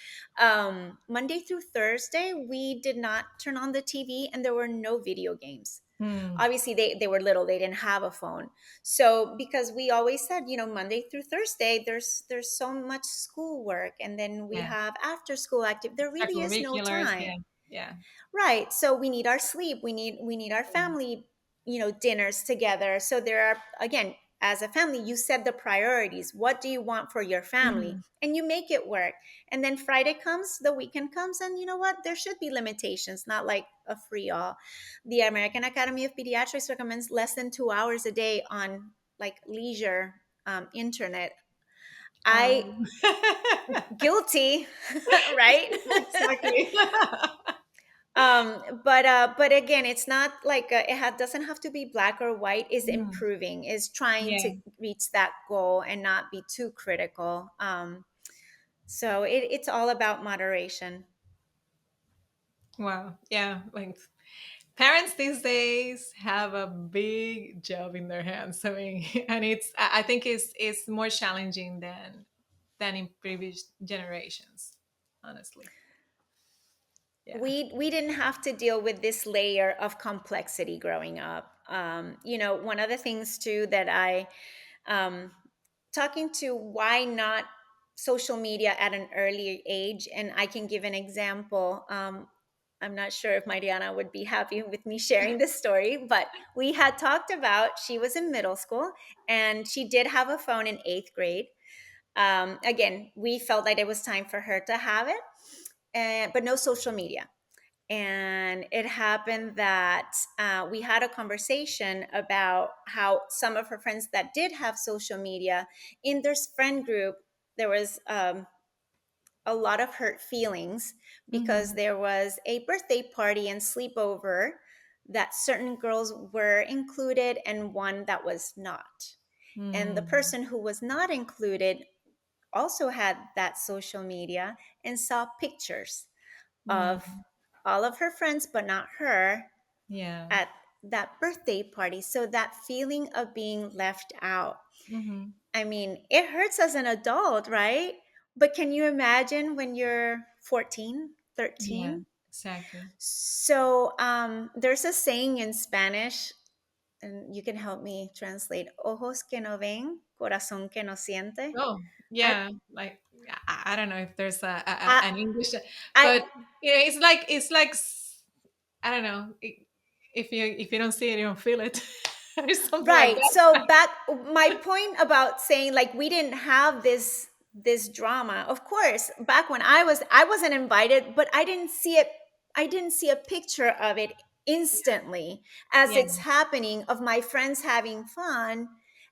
Monday through Thursday, we did not turn on the TV, and there were no video games. Mm. Obviously they were little, they didn't have a phone. So because we always said, Monday through Thursday, there's so much schoolwork, and then we Yeah. have after school active, there really is no Extracurriculars. time. Yeah. Yeah. Right. So we need our sleep. We need our Yeah. family, dinners together. So there are, again, as a family, you set the priorities. What do you want for your family? Mhm. And you make it work. And then Friday comes, the weekend comes, and you know what? There should be limitations, not like a free all. The American Academy of Pediatrics recommends less than 2 hours a day on like leisure internet. I Um, guilty, right? exactly. But again, it's not like doesn't have to be black or white. Is Mhm. improving, is trying to Yeah. reach that goal and not be too critical. So it's all about moderation. Wow. Yeah. Like parents these days have a big job in their hands. I mean, and I think it's more challenging than in previous generations. Honestly. Yeah. We didn't have to deal with this layer of complexity growing up. One of the things too that I um, talking to why not social media at an early age, and I can give an example. I'm not sure if Mariana would be happy with me sharing this story, but we had talked about, she was in middle school and she did have a phone in eighth grade. Again, we felt like it was time for her to have it, but no social media. And it happened that we had a conversation about how some of her friends that did have social media, in their friend group, there was a lot of hurt feelings because Mm-hmm. there was a birthday party and sleepover that certain girls were included and one that was not. And the Mm. person who was not included also had that social media and saw pictures of Mm. all of her friends, but not her, Yeah. at that birthday party. So that feeling of being left out. Mm-hmm. I mean, it hurts as an adult, right? But can you imagine when you're 14, Yeah. 13? Exactly. So there's a saying in Spanish, and you can help me translate: ojos que no ven, corazón que no siente. Oh, I, yeah. Like I don't know if there's I, an English, I, but it's like I don't know. If you don't see it, you don't feel it, or something like Right. that. So back, my point about saying like we didn't have this drama. Of course, back when I wasn't invited, but I didn't see it. I didn't see a picture of it instantly as Yeah. it's happening, of my friends having fun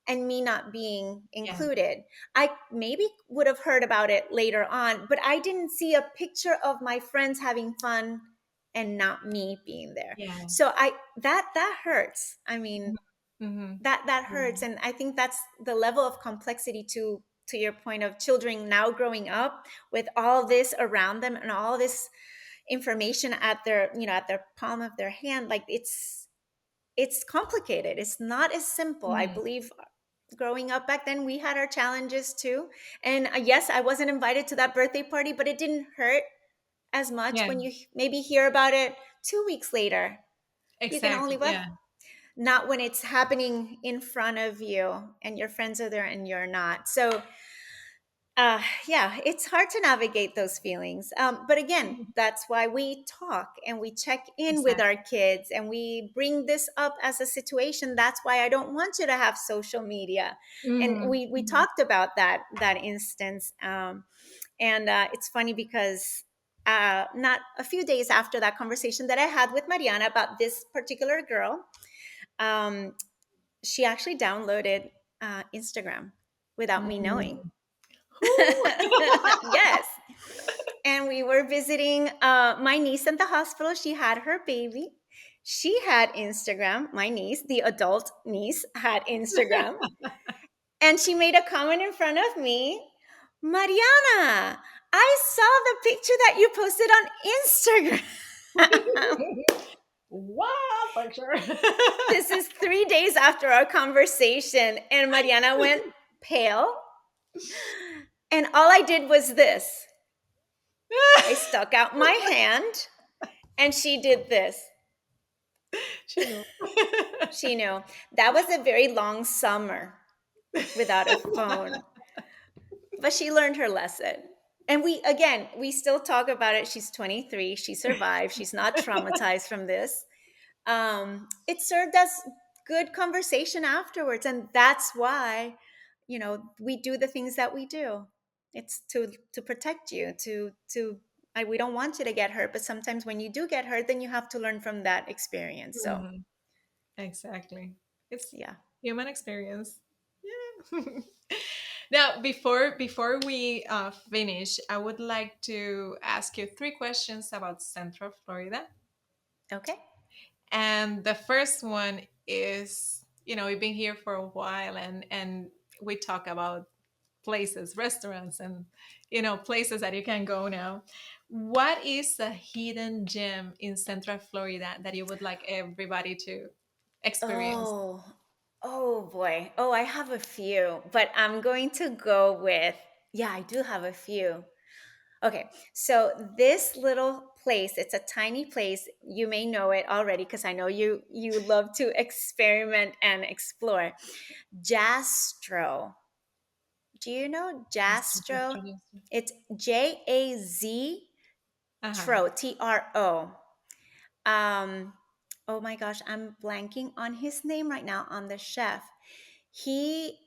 and me not being Yeah. included. I maybe would have heard about it later on, but I didn't see a picture of my friends having fun and not me being there. Yeah. So I that hurts. I mean, Mm-hmm. that hurts, and I think that's the level of complexity, to your point of children now growing up with all this around them and all this information at their, at their palm of their hand. Like it's complicated, it's not as simple. I Mm-hmm. believe growing up back then we had our challenges too. And yes, I wasn't invited to that birthday party, but it didn't hurt as much Yeah. when you maybe hear about it 2 weeks later. You can only, Exactly. what, Yeah. not when it's happening in front of you and your friends are there and you're not. So yeah, it's hard to navigate those feelings. But again, Mhm. that's why we talk and we check in with our Exactly. kids and we bring this up as a situation. That's why I don't want you to have social media. And Mm-hmm. we Mm-hmm. talked about that instance. And it's funny because not a few days after that conversation that I had with Mariana about this particular girl, um, she actually downloaded Instagram without me knowing. Mm. Who? Yes. And we were visiting my niece at the hospital. She had her baby. She had Instagram. My niece, the adult niece, had Instagram. And she made a comment in front of me: Mariana, I saw the picture that you posted on Instagram. Wow, for sure. This is 3 days after our conversation. And Mariana went pale. And all I did was this: I stuck out my hand and she did this. She knew. She knew. That was a very long summer without a phone, but she learned her lesson. And we still talk about it. She's 23. She survived. She's not traumatized from this. It served as good conversation afterwards. And that's why, we do the things that we do. It's to protect you, we don't want you to get hurt, but sometimes when you do get hurt, then you have to learn from that experience. So Mhm. Exactly. It's yeah. human experience. Yeah. Now, before we finish, I would like to ask you three questions about Central Florida. Okay. And the first one is, we've been here for a while, and we talk about places, restaurants, and places that you can go now. What is a hidden gem in Central Florida that you would like everybody to experience? Oh, oh boy. Oh, I have a few, but I'm going to go with, yeah, I do have a few. Okay, so this little place, it's a tiny place. You may know it already because I know you love to experiment and explore. Jastro. Do you know Super Jastro? traditional. It's Jaz Uh-huh. Tro, Tro. Um, oh my gosh, I'm blanking on his name right now, on the chef. He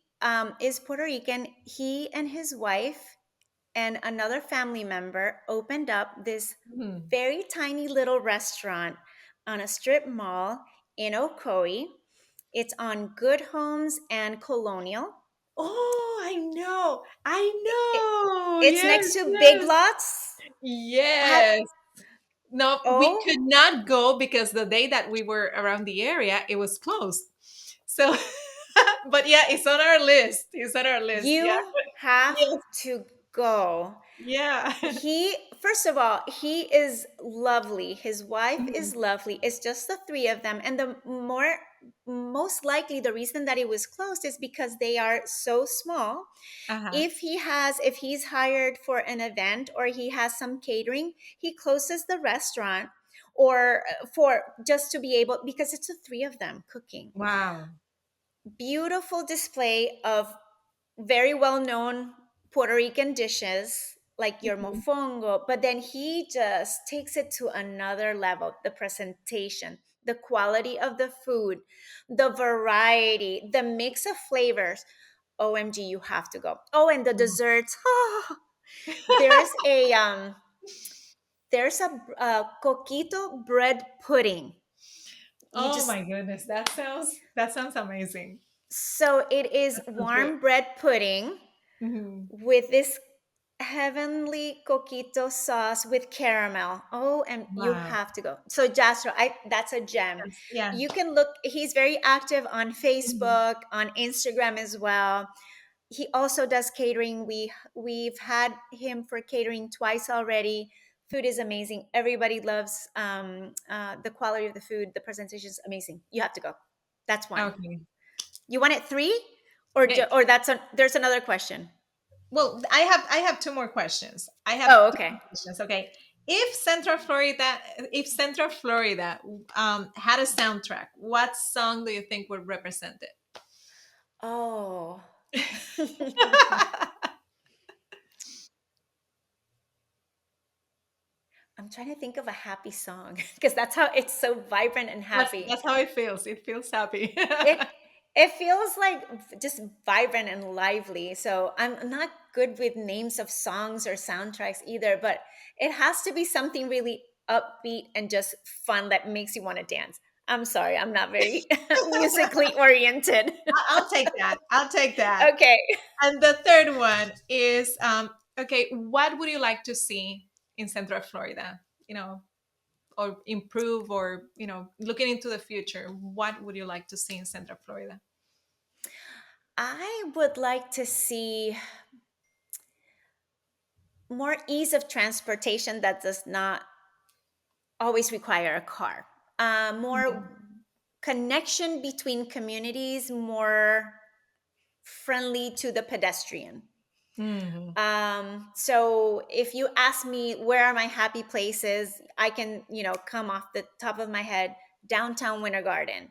is Puerto Rican. He and his wife and another family member opened up this Mhm. very tiny little restaurant on a strip mall in Ocoee. It's on Good Homes and Colonial. Oh, I know. I It, know. it's Yes, next to Big yes. Lots. Have, Yes. No, we oh, could not go because the day that we were around the area, it was closed. So, but yeah, it's on our list. It's on our list. Yeah. you have Yes. to go. Yeah. He, first of all, he is lovely. His wife is Mhm. lovely. It's just the three of them. And the more, most likely, the reason that it was closed is because they are so small. Uh-huh. If he's hired for an event or he has some catering, he closes the restaurant, or for just to be able, because it's the three of them cooking. Wow. Beautiful display of very well known Puerto Rican dishes like your Mhm. mofongo, but then he just takes it to another level. The presentation, the quality of the food, the variety, the mix of flavors. OMG, you have to go. Oh, and the Mhm. desserts. Oh, there's a coquito bread pudding. You Oh just my goodness, that sounds amazing. So it is That sounds good. warm bread pudding Mhm. with this heavenly coquito sauce with caramel. Oh, and you Wow. have to go. So Jastro, that's a gem. Yes. Yeah. You can look, he's very active on Mhm. Facebook, on Instagram as well. He also does catering. We've had him for catering twice already. Food is amazing. Everybody loves the quality of the food. The presentation is amazing. You have to go. That's one. Okay. You want it three, or Eh, there's another question. Well, I have two more questions. I have Oh, two more okay. questions. Okay. If Central Florida had a soundtrack, what song do you think would represent Oh. it? I'm trying to think of a happy song because that's how it's so vibrant and that's happy. that's how it feels. It feels happy. It it feels like just vibrant and lively. So I'm not good with names of songs or soundtracks either, but it has to be something really upbeat and just fun that makes you want to dance. I'm sorry, I'm not very musically oriented. I'll take that. I'll take that. Okay. And the third one is okay, what would you like to see in Central Florida? Or improve, or looking into the future, what would you like to see in Central Florida? I would like to see more ease of transportation that does not always require a car. More connection between communities, more friendly to the pedestrian. Mm-hmm. So if you ask me where are my happy places, I can, come off the top of my head, downtown Winter Garden.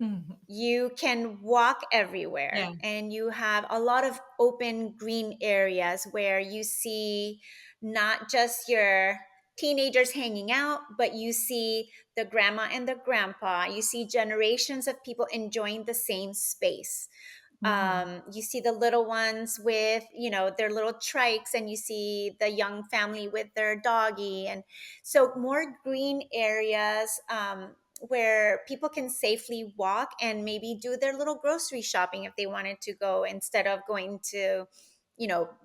Hmm. You can walk Yeah. everywhere and you have a lot of open green areas where you see not just your teenagers hanging out, but you see the grandma and the grandpa. You see generations of people enjoying the same space. Hmm. You see the little ones with their little trikes, and you see the young family with their doggy, and so more green areas, where people can safely walk and maybe do their little grocery shopping if they wanted to go, instead of going to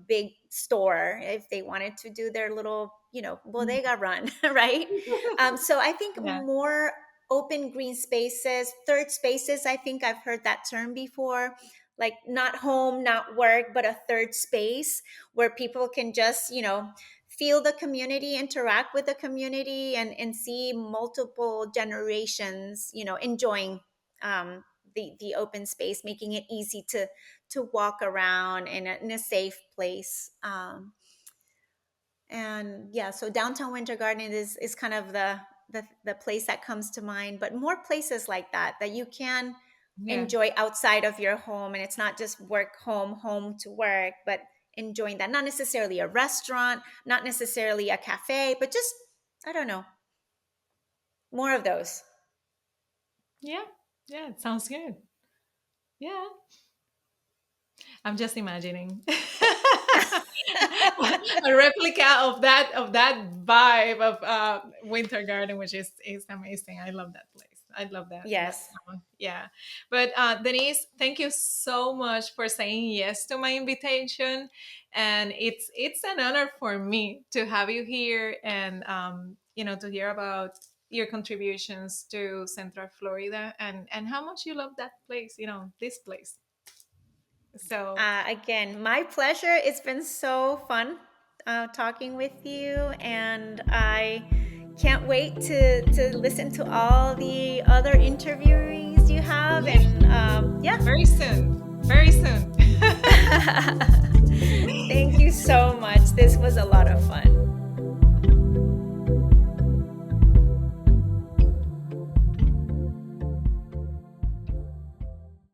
big store, if they wanted to do their little bodega run. Right. So I think Yeah. more open green spaces, third spaces, I think I've heard that term before, like not home, not work, but a third space where people can just feel the community, interact with the community, and see multiple generations enjoying the open space, making it easy to walk around in a safe place. And yeah, so downtown Winter Garden is kind of the place that comes to mind, but more places like that you can Yeah. enjoy outside of your home, and it's not just work home, home to work, but enjoying that. Not necessarily a restaurant, not necessarily a cafe, but just, I don't know, more of those. Yeah. Yeah. It sounds good. Yeah. I'm just imagining a replica of that vibe of Winter Garden, which is amazing. I love that place. I love that Yes. town. Yeah. But Denise, thank you so much for saying yes to my invitation, and it's an honor for me to have you here, and to hear about your contributions to Central Florida, and how much you love that place. This place. So Again, my pleasure. It's been so fun talking with you, and I can't wait to listen to all the other interviewees you have. yeah, And yeah, very soon. Very soon. thank you so much. This was a lot of fun.